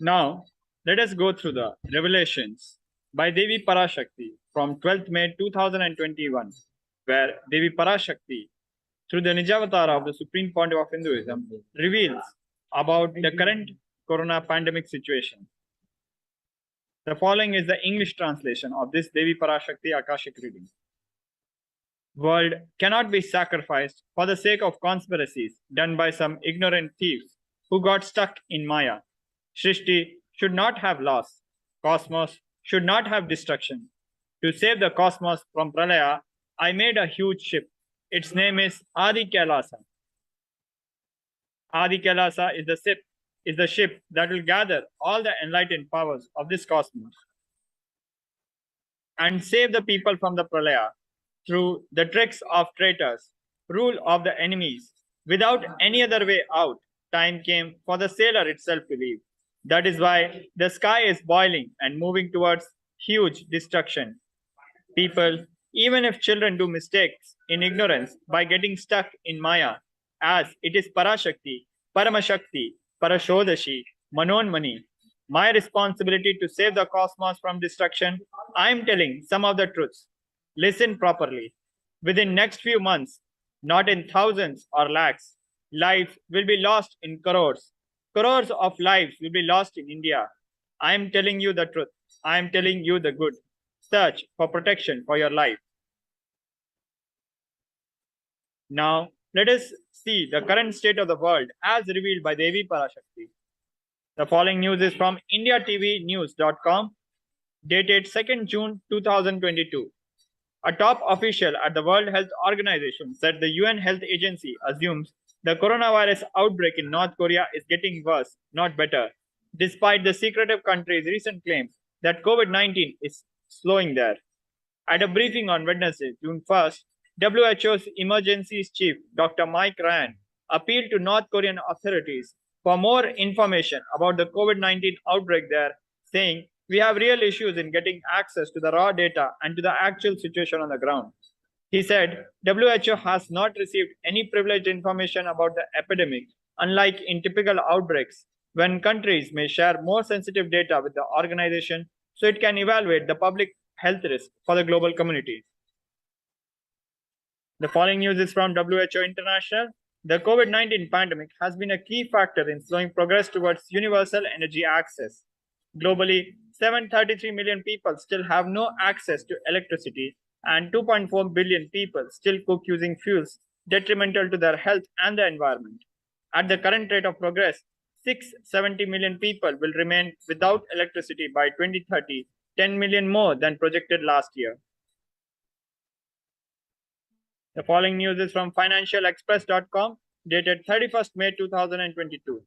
S2: Now, let us go through the revelations by Devi Parashakthi from 12th May 2021, where Devi Parashakthi, through the Nijavatar of the Supreme Pontiff of Hinduism, reveals about the current corona pandemic situation. The following is the English translation of this Devi Parashakthi Akashic reading. World cannot be sacrificed for the sake of conspiracies done by some ignorant thieves who got stuck in Maya. Srishti should not have loss. Cosmos should not have destruction. To save the cosmos from Pralaya, I made a huge ship. Its name is Adi KAILASA. Adi KAILASA is the ship that will gather all the enlightened powers of this cosmos and save the people from the Pralaya through the tricks of traitors, rule of the enemies. Without any other way out, time came for the sailor itself to leave. That is why the sky is boiling and moving towards huge destruction. People, even if children do mistakes in ignorance by getting stuck in Maya, as it is Parashakthi, Paramashakthi, Parashodashi, Manonmani, my responsibility to save the cosmos from destruction, I am telling some of the truths. Listen properly. Within next few months, not in thousands or lakhs, lives will be lost in crores. Crores of lives will be lost in India. I am telling you the truth. I am telling you the good. Search for protection for your life. Now, let us see the current state of the world as revealed by Devi Parashakthi. The following news is from indiatvnews.com, dated 2nd June 2022. A top official at the World Health Organization said the UN Health Agency assumes the coronavirus outbreak in North Korea is getting worse, not better, despite the secretive country's recent claims that COVID-19 is slowing there. At a briefing on Wednesday, June 1st, WHO's emergencies chief, Dr. Mike Ryan, appealed to North Korean authorities for more information about the COVID-19 outbreak there, saying, "We have real issues in getting access to the raw data and to the actual situation on the ground." He said WHO has not received any privileged information about the epidemic, unlike in typical outbreaks, when countries may share more sensitive data with the organization so it can evaluate the public health risk for the global community. The following news is from WHO International. The COVID-19 pandemic has been a key factor in slowing progress towards universal energy access. Globally, 733 million people still have no access to electricity, and 2.4 billion people still cook using fuels detrimental to their health and the environment. At the current rate of progress, 670 million people will remain without electricity by 2030, 10 million more than projected last year. The following news is from financialexpress.com, dated 31st May 2022.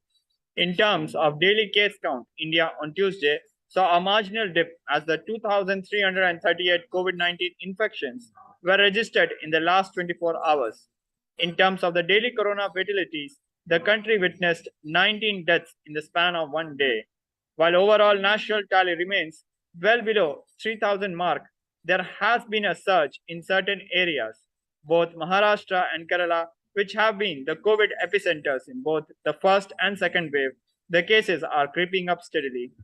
S2: In terms of daily case count, India on Tuesday saw a marginal dip as the 2,338 COVID-19 infections were registered in the last 24 hours. In terms of the daily corona fatalities, the country witnessed 19 deaths in the span of one day. While overall national tally remains well below 3,000 mark, there has been a surge in certain areas. Both Maharashtra and Kerala, which have been the COVID epicenters in both the first and second wave, the cases are creeping up steadily.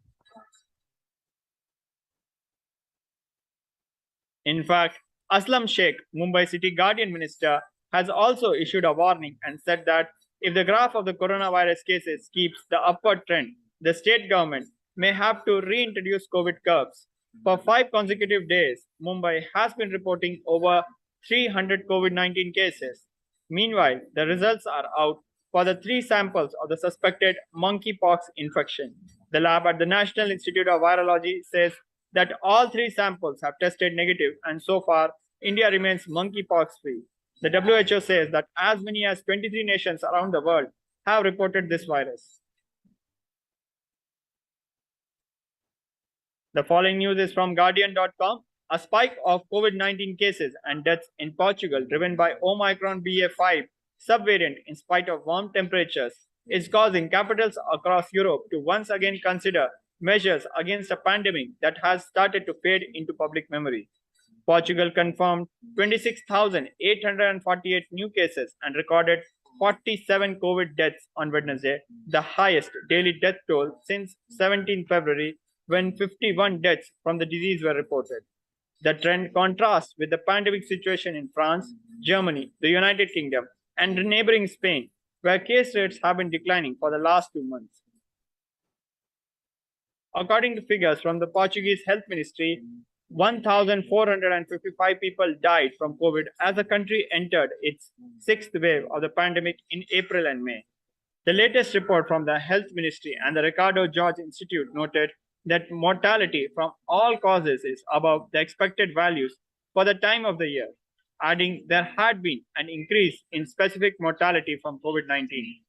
S2: In fact, Aslam Sheikh, Mumbai City Guardian Minister, has also issued a warning and said that if the graph of the coronavirus cases keeps the upward trend, the state government may have to reintroduce COVID curbs. For 5 consecutive days, Mumbai has been reporting over 300 COVID-19 cases. Meanwhile, the results are out for the 3 samples of the suspected monkeypox infection. The lab at the National Institute of Virology says that all 3 samples have tested negative, and so far, India remains monkeypox free. The WHO says that as many as 23 nations around the world have reported this virus. The following news is from Guardian.com. A spike of COVID-19 cases and deaths in Portugal driven by Omicron BA.5 subvariant in spite of warm temperatures is causing capitals across Europe to once again consider measures against a pandemic that has started to fade into public memory. Portugal confirmed 26,848 new cases and recorded 47 COVID deaths on Wednesday, the highest daily death toll since 17 February, when 51 deaths from the disease were reported. The trend contrasts with the pandemic situation in France, Germany, the United Kingdom, and neighboring Spain, where case rates have been declining for the last 2 months. According to figures from the Portuguese Health Ministry, 1,455 people died from COVID as the country entered its 6th wave of the pandemic in April and May. The latest report from the Health Ministry and the Ricardo George Institute noted that mortality from all causes is above the expected values for the time of the year, adding there had been an increase in specific mortality from COVID-19.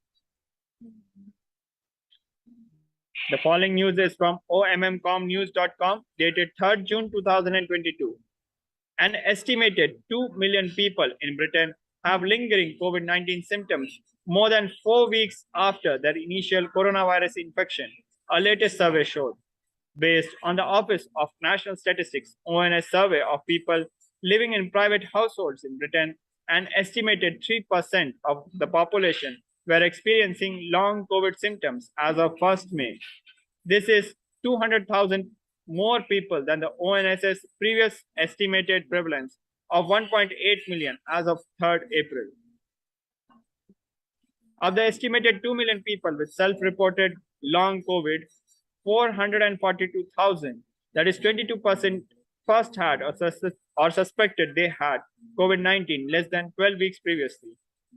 S2: The following news is from ommcomnews.com, dated 3rd June 2022. An estimated 2 million people in Britain have lingering COVID-19 symptoms more than 4 weeks after their initial coronavirus infection, a latest survey showed. Based on the Office of National Statistics (ONS) survey of people living in private households in Britain, an estimated 3% of the population were experiencing long COVID symptoms as of 1st May. This is 200,000 more people than the ONS's previous estimated prevalence of 1.8 million as of 3rd April. Of the estimated 2 million people with self-reported long COVID, 442,000, that is 22%, first had or suspected they had COVID-19 less than 12 weeks previously.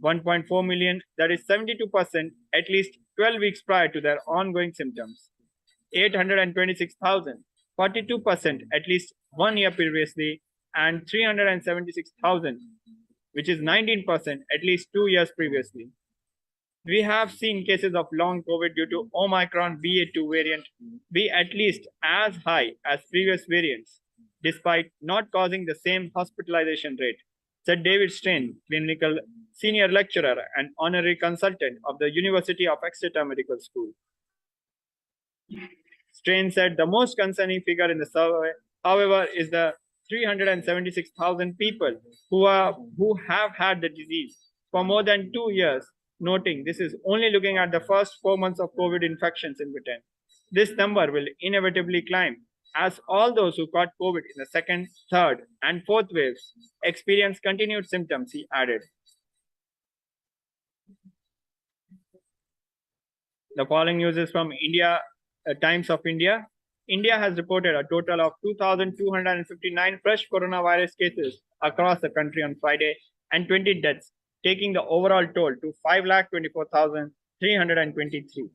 S2: 1.4 million, that is 72%, at least 12 weeks prior to their ongoing symptoms. 826,000, 42%, at least 1 year previously, and 376,000, which is 19%, at least 2 years previously. We have seen cases of long COVID due to Omicron BA.2 variant be at least as high as previous variants, despite not causing the same hospitalization rate, said David Strain, clinical senior lecturer and honorary consultant of the University of Exeter Medical School. Strain said the most concerning figure in the survey, however, is the 376,000 people who have had the disease for more than 2 years, noting this is only looking at the first 4 months of COVID infections in Britain. This number will inevitably climb as all those who caught COVID in the second, third, and fourth waves experience continued symptoms, he added. The following news is from India, Times of India. India has reported a total of 2,259 fresh coronavirus cases across the country on Friday and 20 deaths, taking the overall toll to 5,24,323.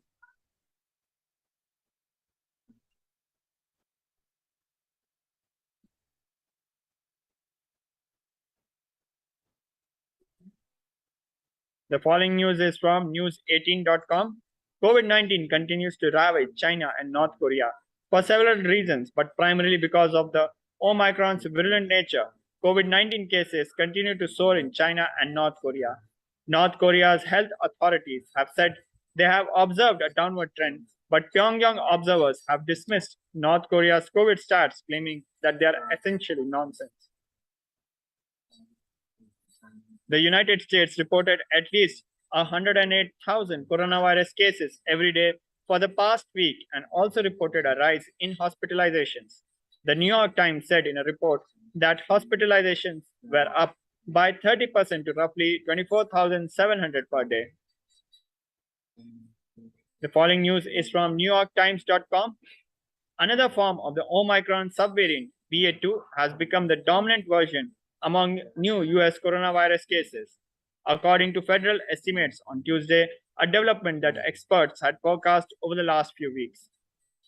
S2: The following news is from news18.com. COVID-19 continues to ravage China and North Korea for several reasons, but primarily because of the Omicron's virulent nature. COVID-19 cases continue to soar in China and North Korea. North Korea's health authorities have said they have observed a downward trend, but Pyongyang observers have dismissed North Korea's COVID stats, claiming that they are essentially nonsense. The United States reported at least 108,000 coronavirus cases every day for the past week and also reported a rise in hospitalizations. The New York Times said in a report that hospitalizations were up by 30% to roughly 24,700 per day. The following news is from NewYorkTimes.com. Another form of the Omicron subvariant, BA2, has become the dominant version among new US coronavirus cases, according to federal estimates on Tuesday, a development that experts had forecast over the last few weeks.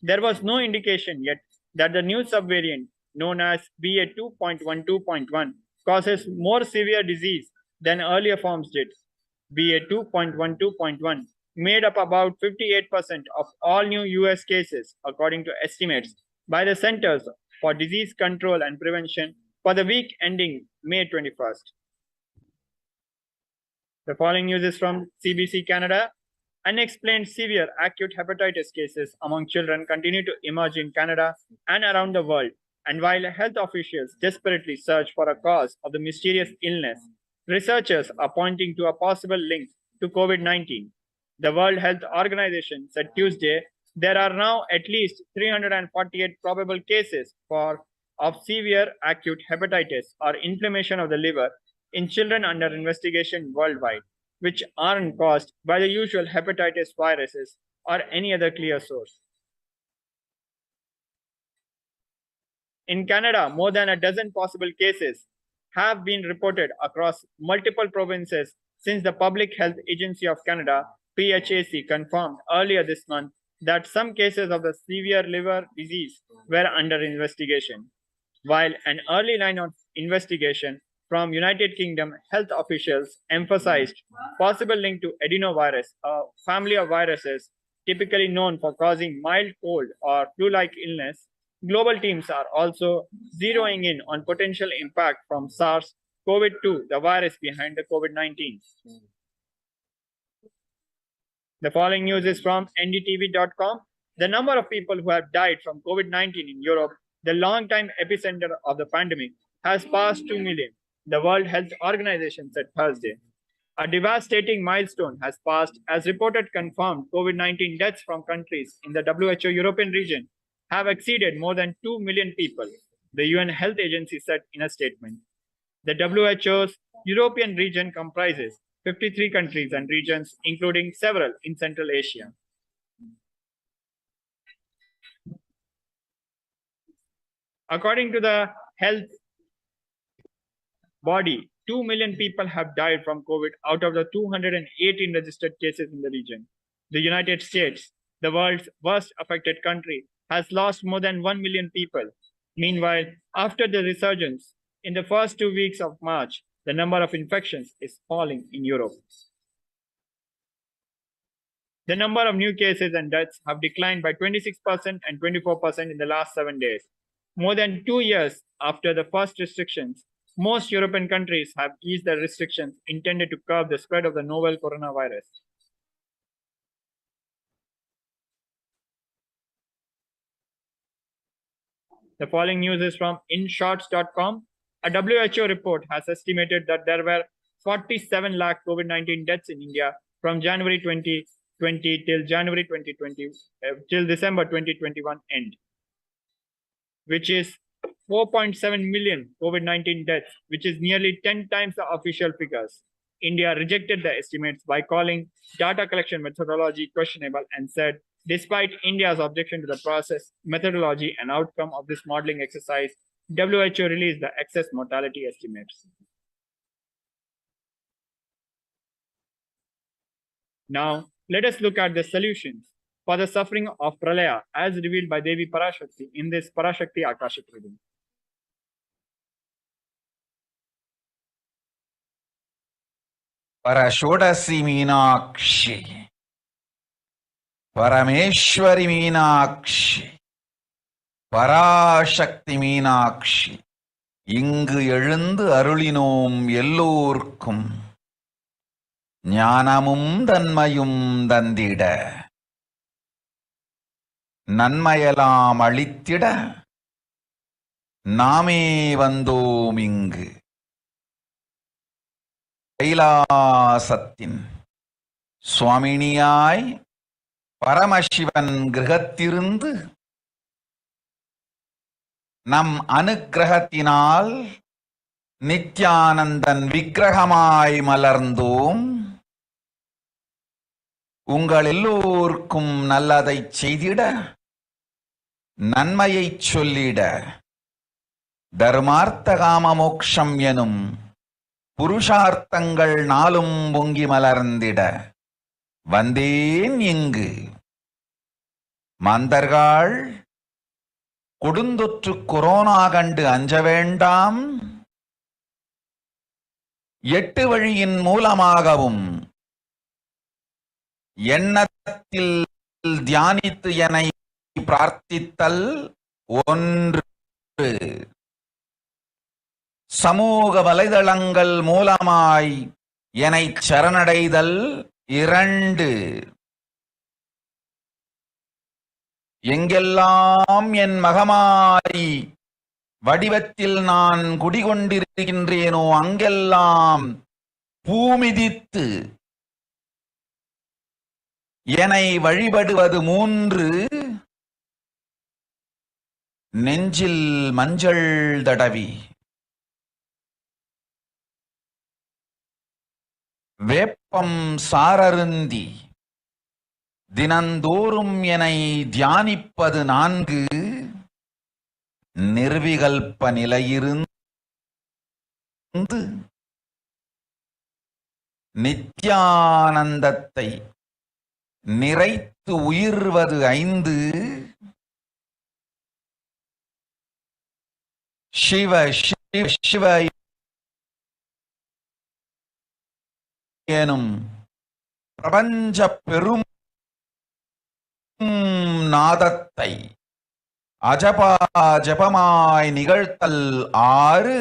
S2: There was no indication yet that the new subvariant, known as BA2.12.1, causes more severe disease than earlier forms did. BA2.12.1 made up about 58% of all new US cases, according to estimates by the Centers for Disease Control and Prevention for the week ending May 21st. The following news is from CBC Canada. Unexplained severe acute hepatitis cases among children continue to emerge in Canada and around the world. And while health officials desperately search for a cause of the mysterious illness, researchers are pointing to a possible link to COVID-19. The World Health Organization said Tuesday there are now at least 348 probable cases of severe acute hepatitis or inflammation of the liver in children under investigation worldwide, which aren't caused by the usual hepatitis viruses or any other clear source. In Canada, more than a dozen possible cases have been reported across multiple provinces since the Public Health Agency of Canada, PHAC, confirmed earlier this month that some cases of the severe liver disease were under investigation. While an early line of investigation from United Kingdom health officials emphasized possible link to adenovirus, a family of viruses typically known for causing mild cold or flu-like illness, global teams are also zeroing in on potential impact from SARS-CoV-2, the virus behind the COVID-19. The following news is from ndtv.com. The number of people who have died from COVID-19 in Europe, the long-time epicenter of the pandemic, has passed 2 million, the World Health Organization said Thursday. A devastating milestone has passed as reported confirmed COVID-19 deaths from countries in the WHO European region have exceeded more than 2 million people, the UN Health Agency said in a statement. The WHO's European region comprises 53 countries and regions, including several in Central Asia. According to the health body, 2 million people have died from COVID out of the 218 registered cases in the region. The United States, the world's worst affected country, has lost more than 1 million people. Meanwhile, after the resurgence, in the first 2 weeks of March, the number of infections is falling in Europe. The number of new cases and deaths have declined by 26% and 24% in the last 7 days. More than 2 years after the first restrictions, most European countries have eased the restrictions intended to curb the spread of the novel coronavirus. The following news is from inshorts.com. A WHO report has estimated that there were 47 lakh COVID-19 deaths in India from January 2020 till January 2020 till December 2021 end, which is 4.7 million COVID-19 deaths, which is nearly 10 times the official figures. India rejected the estimates by calling data collection methodology questionable and said, despite India's objection to the process, methodology, and outcome of this modeling exercise, WHO released the excess mortality estimates. Now, let us look at the solutions for the suffering of Pralaya as revealed by Devi Parashakthi in this Parashakthi Akashic reading.
S1: Parashodasi Meenakshi, Parameshwari Meenakshi, Parashakthi Meenakshi, இங்கு எழுந்து அருளினோம் எல்லோர்க்கும் ஞானமும் தன்மையும் தந்திட நன்மையெல்லாம் அளித்திட நாமே வந்தோம் இங்கு. கைலாசத்தின் சுவாமினியாய் பரமசிவன் கிரகத்திருந்து நம் அனுக்கிரகத்தினால் நித்யானந்தன் விக்கிரகமாய் மலர்ந்தோம். உங்கள் எல்லோருக்கும் நல்லதை செய்திட நன்மையை சொல்லிட தர்மார்த்த காம மோக்ஷம் எனும் புருஷார்த்தங்கள் நாளும் பொங்கி மலர்ந்திட வந்தேன் இங்கு. மாந்தர்கள் கொடுந்தொற்று கொரோனா கண்டு அஞ்ச வேண்டாம். 8 வழியின் மூலமாகவும் எண்ணத்தில் தியானித்து என்னை பிரார்த்தித்தல் 1, சமூக வலைதளங்கள் மூலமாய் என்னை சரணடைதல் 2, எங்கெல்லாம் என் மகமாரி வடிவத்தில் நான் குடிகொண்டிருக்கின்றேனோ அங்கெல்லாம் பூமிதித்து என்னை வழிபடுவது 3, நெஞ்சில் மஞ்சள் தடவி வேப்பம் சாரருந்தி தினந்தோறும் என்னை தியானிப்பது 4, நிர்விகல்ப நிலையிருந்து நித்யானந்தத்தை நிறைத்து உயிர்வது 5, சிவ சிவ சிவ எனும் பிரபஞ்ச பெரும் நாதத்தை அஜபா ஜபமாய் நிகழ்த்தல் 6,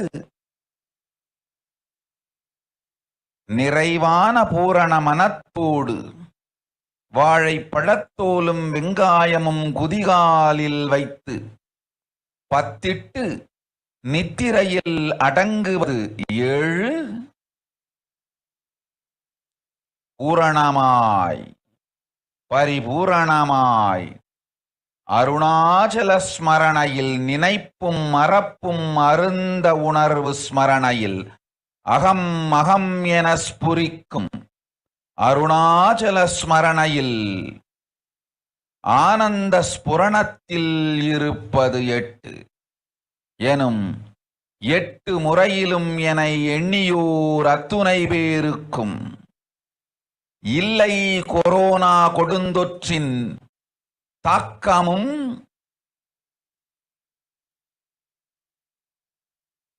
S1: நிறைவான பூரண மனத்தோடு வாழைப்பழத்தோலும் வெங்காயமும் குதிகாலில் வைத்து 10 நித்திரையில் அடங்குவது 7, பூரணமாய் பரிபூரணமாய் அருணாச்சல ஸ்மரணையில் நினைப்பும் மறப்பும் அருந்த உணர்வு ஸ்மரணையில் அகம் அகம் என ஸ்புரிக்கும் அருணாச்சல ஸ்மரணையில் ஆனந்த ஸ்புரணத்தில் இருப்பது 8 எனும் 8 முறையிலும் என எண்ணியோர் அத்துணை பேருக்கும் இல்லை கொரோனா கொடுந்தொற்றின் தாக்கமும்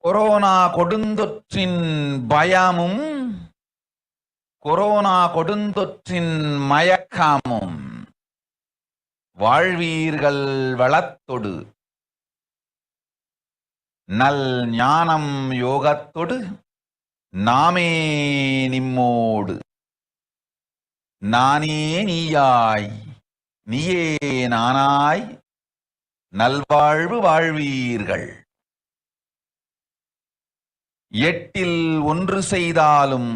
S1: கொரோனா கொடுந்தொற்றின் பயமும் கொரோனா கொடுந்தொற்றின் மயக்கமும் வாழ்வீர்கள் வளத்தொடு நல் ஞானம் யோகத்தொடு நாமே நிம்மோடு நானே நீயாய் நீயே நானாய் நல்வாழ்வு வாழ்வீர்கள். எட்டில் ஒன்று செய்தாலும்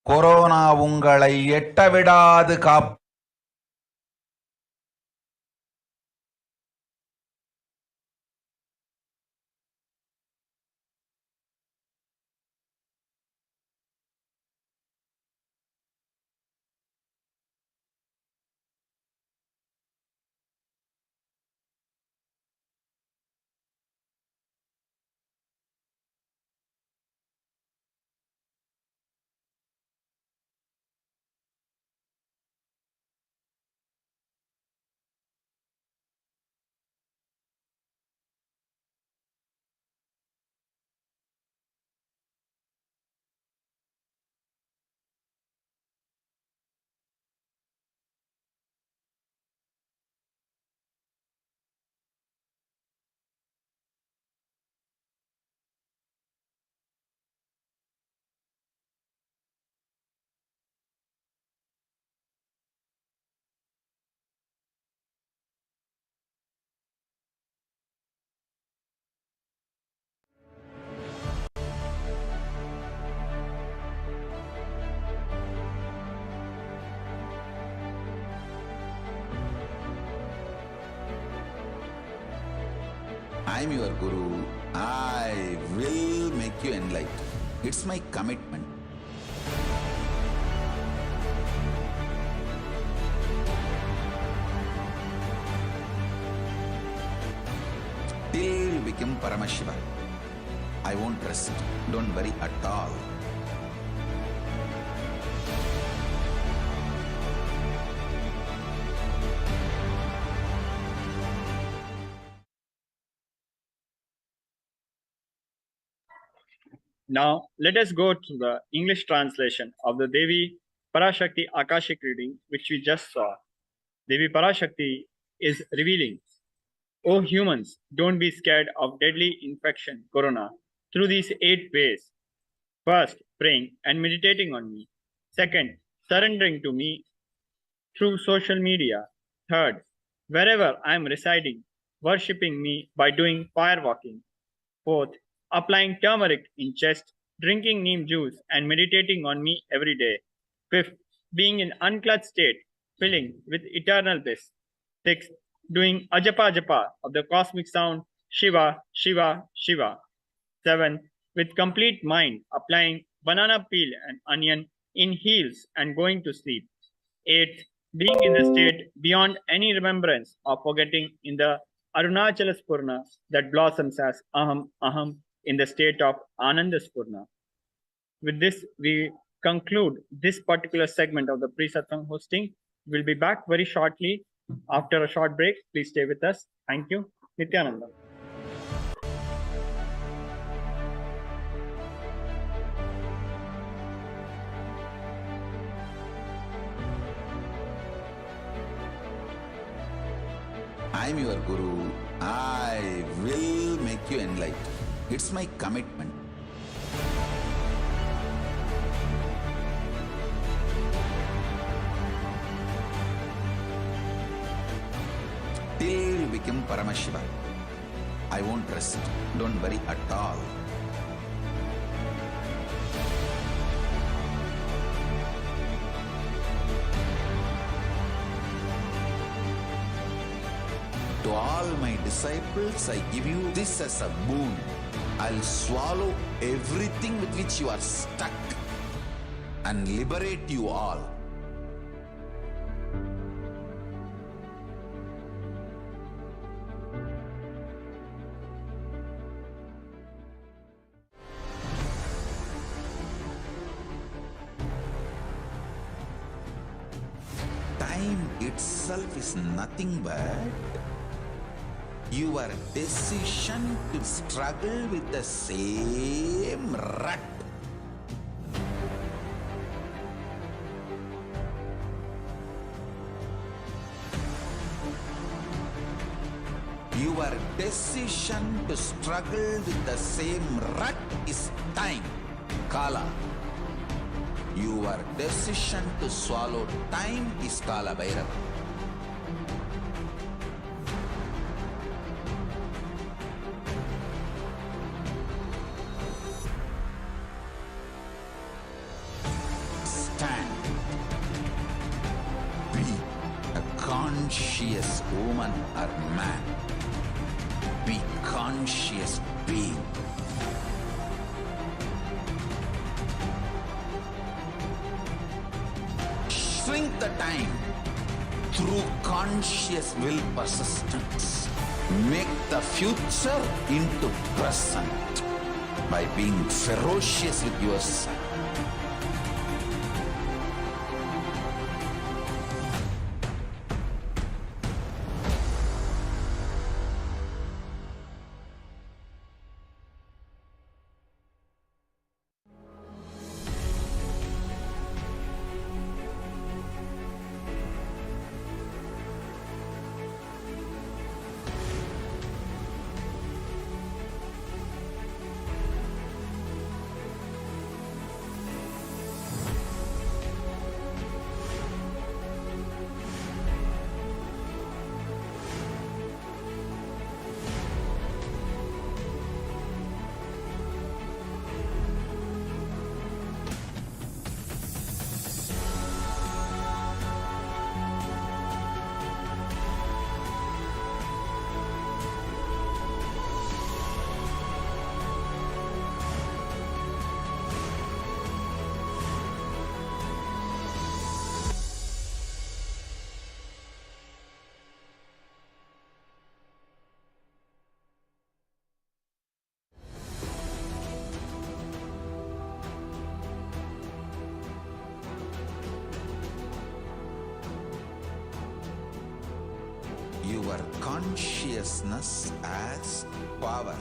S1: கொரோனா உங்களை எட்டவிடாது I'm your Guru. I will make you enlightened. It's my commitment. Till you become Paramashivoham, I won't rest. Don't worry at all.
S2: Now, let us go to the English translation of the Devi Parashakthi Akashic reading, which we just saw. Devi Parashakthi is revealing, "O humans, don't be scared of deadly infection, corona, through these 8 ways. First, praying and meditating on me. Second, surrendering to me through social media. Third, wherever I am residing, worshipping me by doing fire walking. Fourth, applying turmeric in chest, drinking neem juice, and meditating on me every day. Fifth, being in unclutched state, filling with eternal bliss. Sixth, doing ajapa japa of the cosmic sound Shiva, Shiva, Shiva. Seventh, with complete mind, applying banana peel and onion in heels and going to sleep. Eighth, being in the state beyond any remembrance or forgetting in the Arunachala Spurna that blossoms as Aham, Aham in the state of Ananda Spurna. With this, we conclude this particular segment of the pre-satsang hosting. We'll be back very shortly after a short break. Please stay with us. Thank you. Nithyananda.
S1: I'm your Guru. I will make you enlightened. It's my commitment. Till you become Paramashivoham, I won't rest. Don't worry at all. To all my disciples, I give you this as a boon. I'll swallow everything with which you are stuck and liberate you all. Time itself is nothing but your decision to struggle with the same rut. Your decision to struggle with the same rut is time, Kala. Your decision to swallow time is Kala Bhairava. conscious woman or man. Be conscious being. Shrink the time through conscious will persistence. Make the future into present by being ferocious with yourself. Your consciousness as power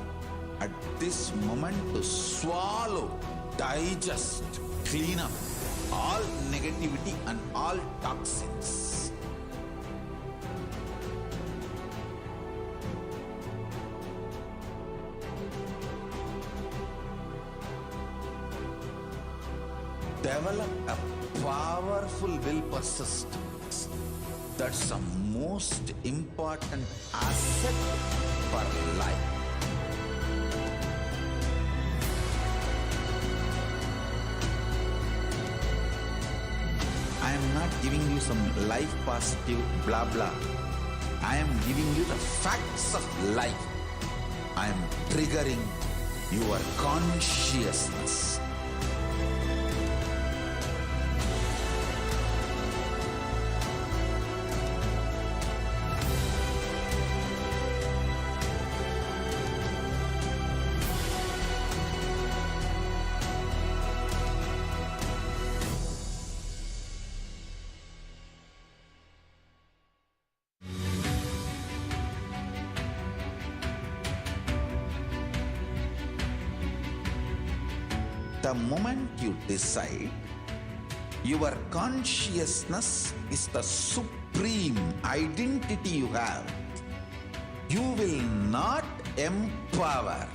S1: at this moment to swallow, digest, clean up all negativity and all toxins. Develop a powerful will persistence. That's the most important asset for life. I am not giving you some life positive blah blah. I am giving you the facts of life. I am triggering your consciousness. The moment you decide, your consciousness is the supreme identity you have. You will not empower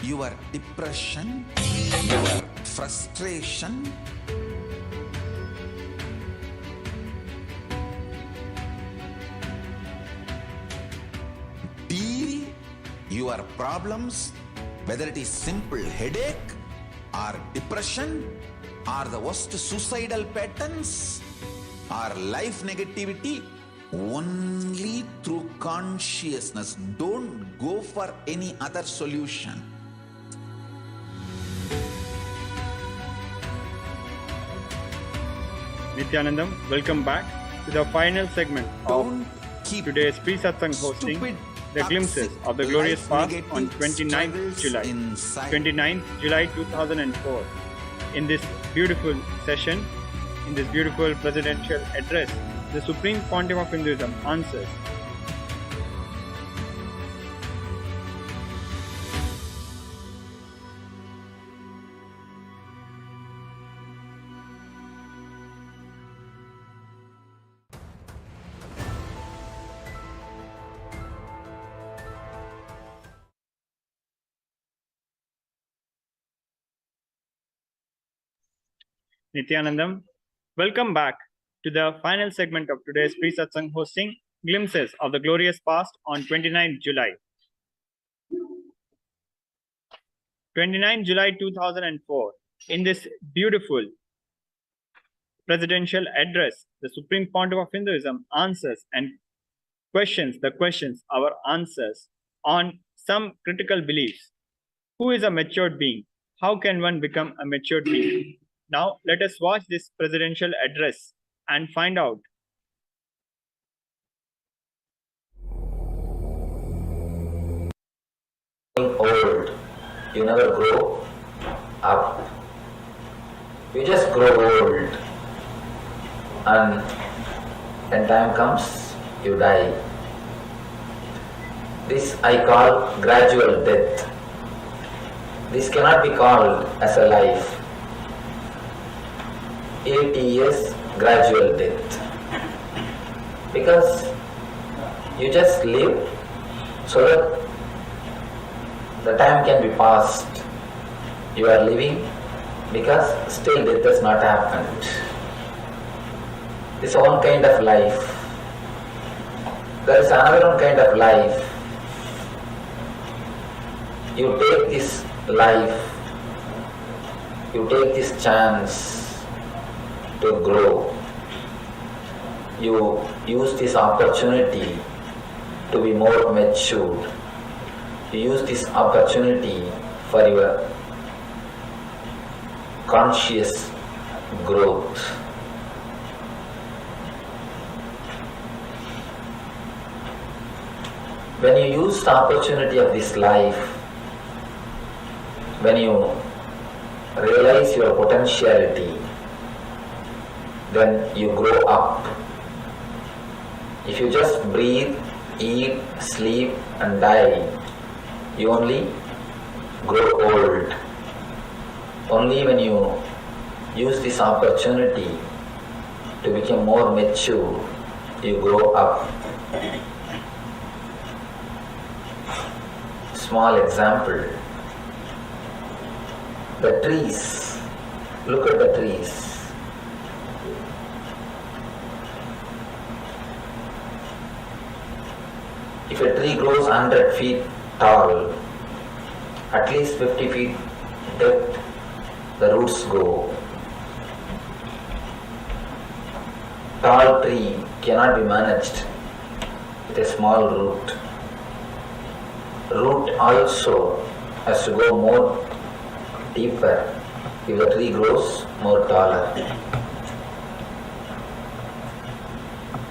S1: your depression, your frustration, deal your problems, whether it is simple headache or depression or the worst suicidal patterns or life negativity, only through consciousness. Don't go for any other solution.
S2: Nithyanandam, welcome back to the final segment of today's pre-satsang hosting, the glimpses of the glorious past on 29th July, 29th July 2004. In this beautiful session, in this beautiful presidential address, the Supreme Pontiff of Hinduism answers. Nithyanandam, welcome back to the final segment of today's pre-satsang hosting, glimpses of the glorious past on 29th July. 29th July 2004, in this beautiful presidential address, the Supreme Pontiff of Hinduism answers and questions, our answers on some critical beliefs. Who is a matured being? How can one become a matured being? Now, let us watch this presidential address and find out.
S3: Old, you never grow up. You just grow old, and when time comes, you die. This I call gradual death. This cannot be called as a life. 80 years gradual death. Because you just live so that the time can be passed. You are living because still death has not happened. This is one kind of life. There is another one kind of life. You take this life, you take this chance to grow. You use this opportunity to be more matured. You use this opportunity for your conscious growth. When you use the opportunity of this life, when you realize your potentiality, then you grow up. If you just breathe, eat, sleep and die, you only grow old. Only when you use this opportunity to become more mature, you grow up. Small example. The trees. Look at the trees. If a tree grows 100 feet tall, at least 50 feet depth, the roots go. Tall tree cannot be managed with a small root. Root also has to go more deeper if the tree grows more taller.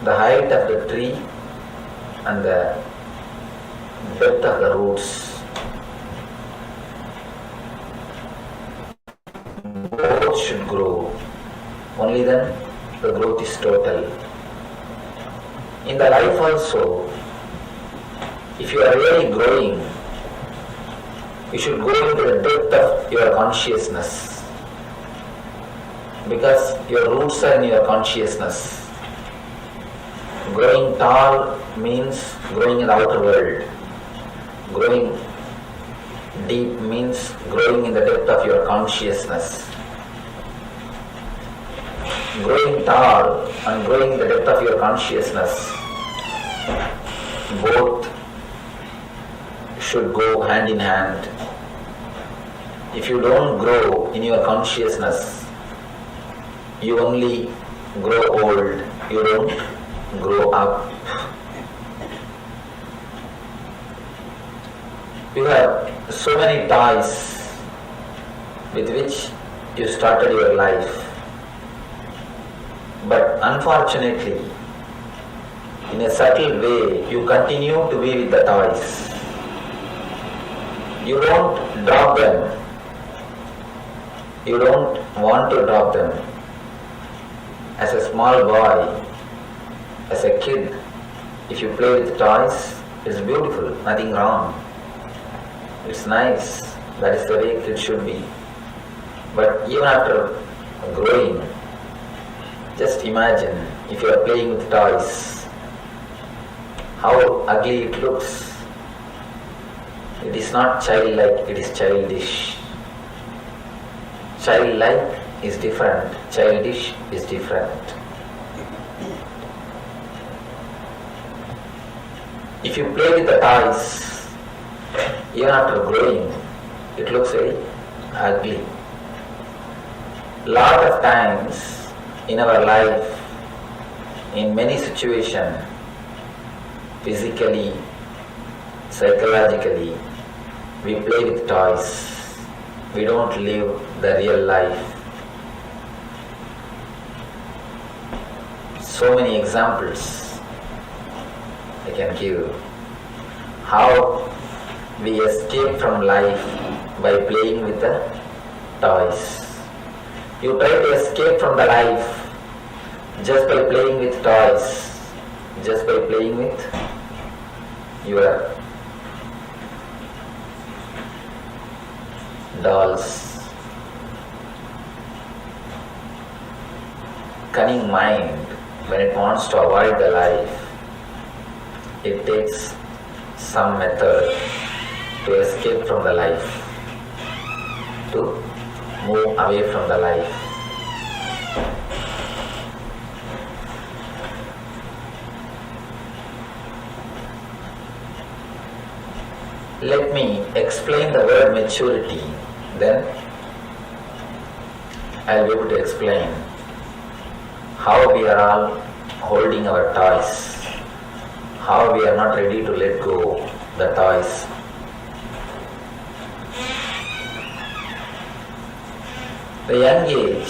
S3: The height of the tree and the depth of the roots both should grow. Only then the growth is total. In the life also, if you are really growing, you should go into the depth of your consciousness, because your roots are in your consciousness. Growing tall means growing in the outer world. Growing deep means growing in the depth of your consciousness. Growing tall and growing in the depth of your consciousness, both should go hand in hand. If you don't grow in your consciousness, you only grow old, you don't grow up. You have so many toys with which you started your life, but unfortunately, in a subtle way, you continue to be with the toys. You don't drop them. You don't want to drop them. As a small boy, as a kid, if you play with toys, it's beautiful, nothing wrong. It's nice, that is the way it should be. But even after growing, just imagine if you are playing with toys, how ugly it looks. It is not childlike, it is childish. Childlike is different, childish is different. If you play with the toys, even after growing, it looks very ugly. Lot of times in our life, in many situations, physically, psychologically, we play with toys. We don't live the real life. So many examples I can give. How we escape from life by playing with the toys. You try to escape from the life just by playing with toys, just by playing with your dolls. Cunning mind, when it wants to avoid the life, it takes some method to escape from the life, to move away from the life. Let me explain the word maturity, then I'll be able to explain how we are all holding our toys, how we are not ready to let go the toys. The young age,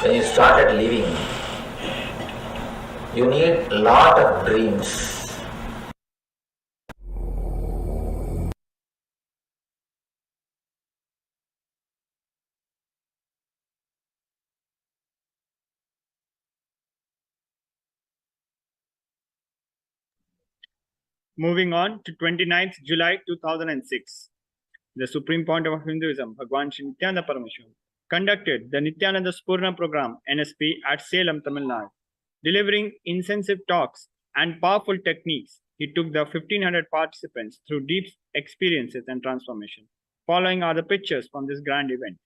S3: when you started living, you need a lot of dreams.
S2: Moving on to 29th July 2006, the Supreme Pontiff of Hinduism, Bhagwan Sri Nithyananda Paramashivam, conducted the Nithyananda Spurna program NSP at Salem, Tamil Nadu. Delivering incisive talks and powerful techniques, he took the 1500 participants through deep experiences and transformation. Following are the pictures from this grand event.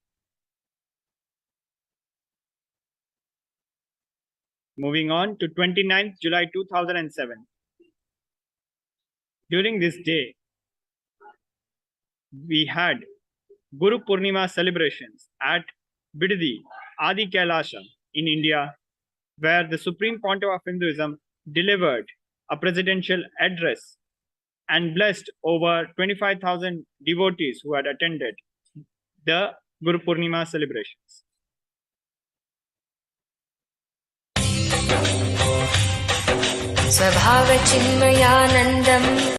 S2: Moving on to 29th July 2007. During this day, we had Guru Purnima celebrations at Bidadi, Adi KAILASA in India, where the Supreme Pontiff of Hinduism delivered a presidential address and blessed over 25,000 devotees who had attended the Guru Purnima celebrations.
S4: Svabhava-chinmayanandam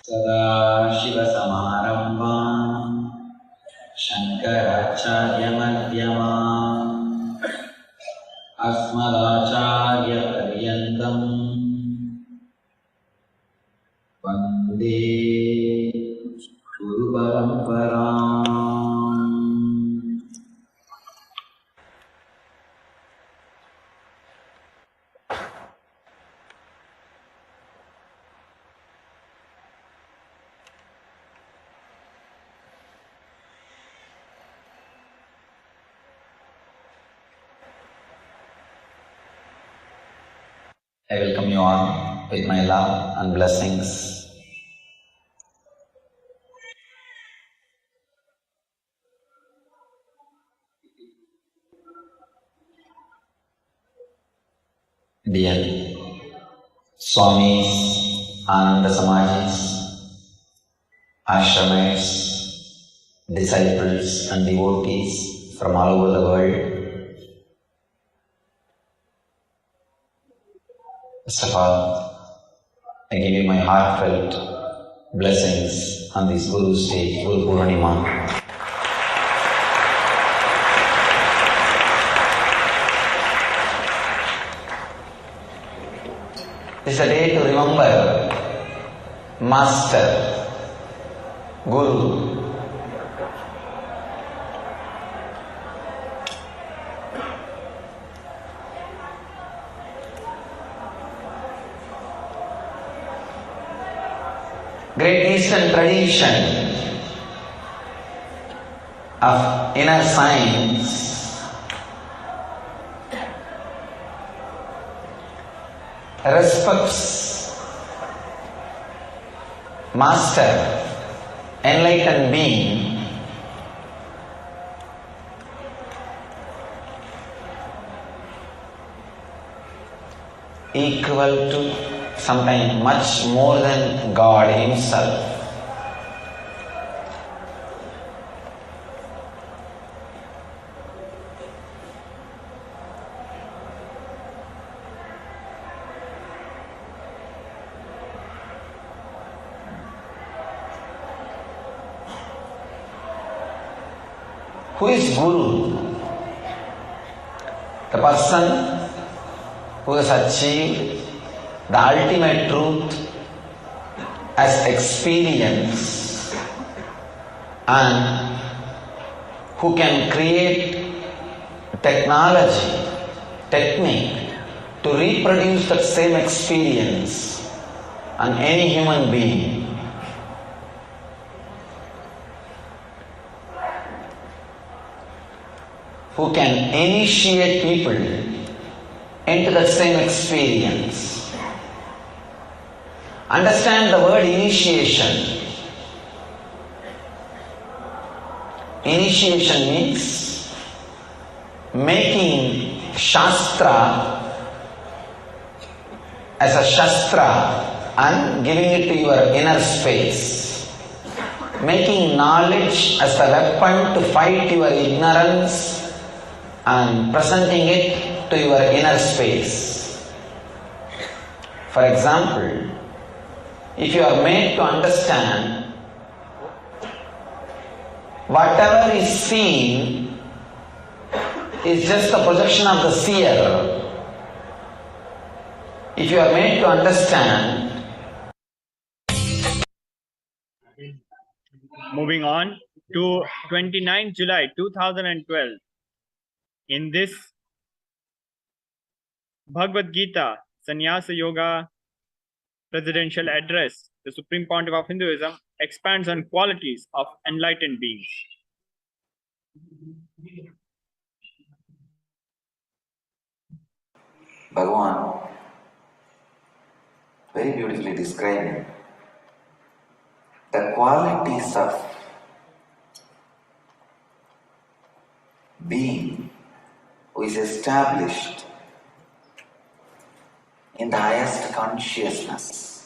S3: सदाशिवसमारम्भाम् शङ्कराचार्यमध्यमाम् अस्मदाचार्यपर्यन्तम् वन्दे गुरुपरम्पराम्. I welcome you all with my love and blessings. Dear Swamis, Ananda Samajis, Ashramites, disciples and devotees from all over the world, first of all, I give you my heartfelt blessings on this Guru's Day, Guru Purnima. This is a day to remember Master, Guru. Great Eastern tradition of inner science respects Master, enlightened being, equal to, sometimes much more than God Himself. Who is Guru? The person who has achieved the ultimate truth as experience and who can create technology, technique to reproduce that same experience on any human being. Who can initiate people into that same experience. Understand the word initiation. Initiation means making Shastra as a Shastra and giving it to your inner space. Making knowledge as a weapon to fight your ignorance and presenting it to your inner space. For example, if you are made to understand whatever is seen is just a projection of the seer. If you are made to understand.
S2: Moving on to 29 July 2012. In this Bhagavad Gita Sannyasa Yoga presidential address, the Supreme Pontiff of Hinduism expands on qualities of enlightened beings.
S3: Bhagavan very beautifully describing the qualities of being who is established in the highest consciousness.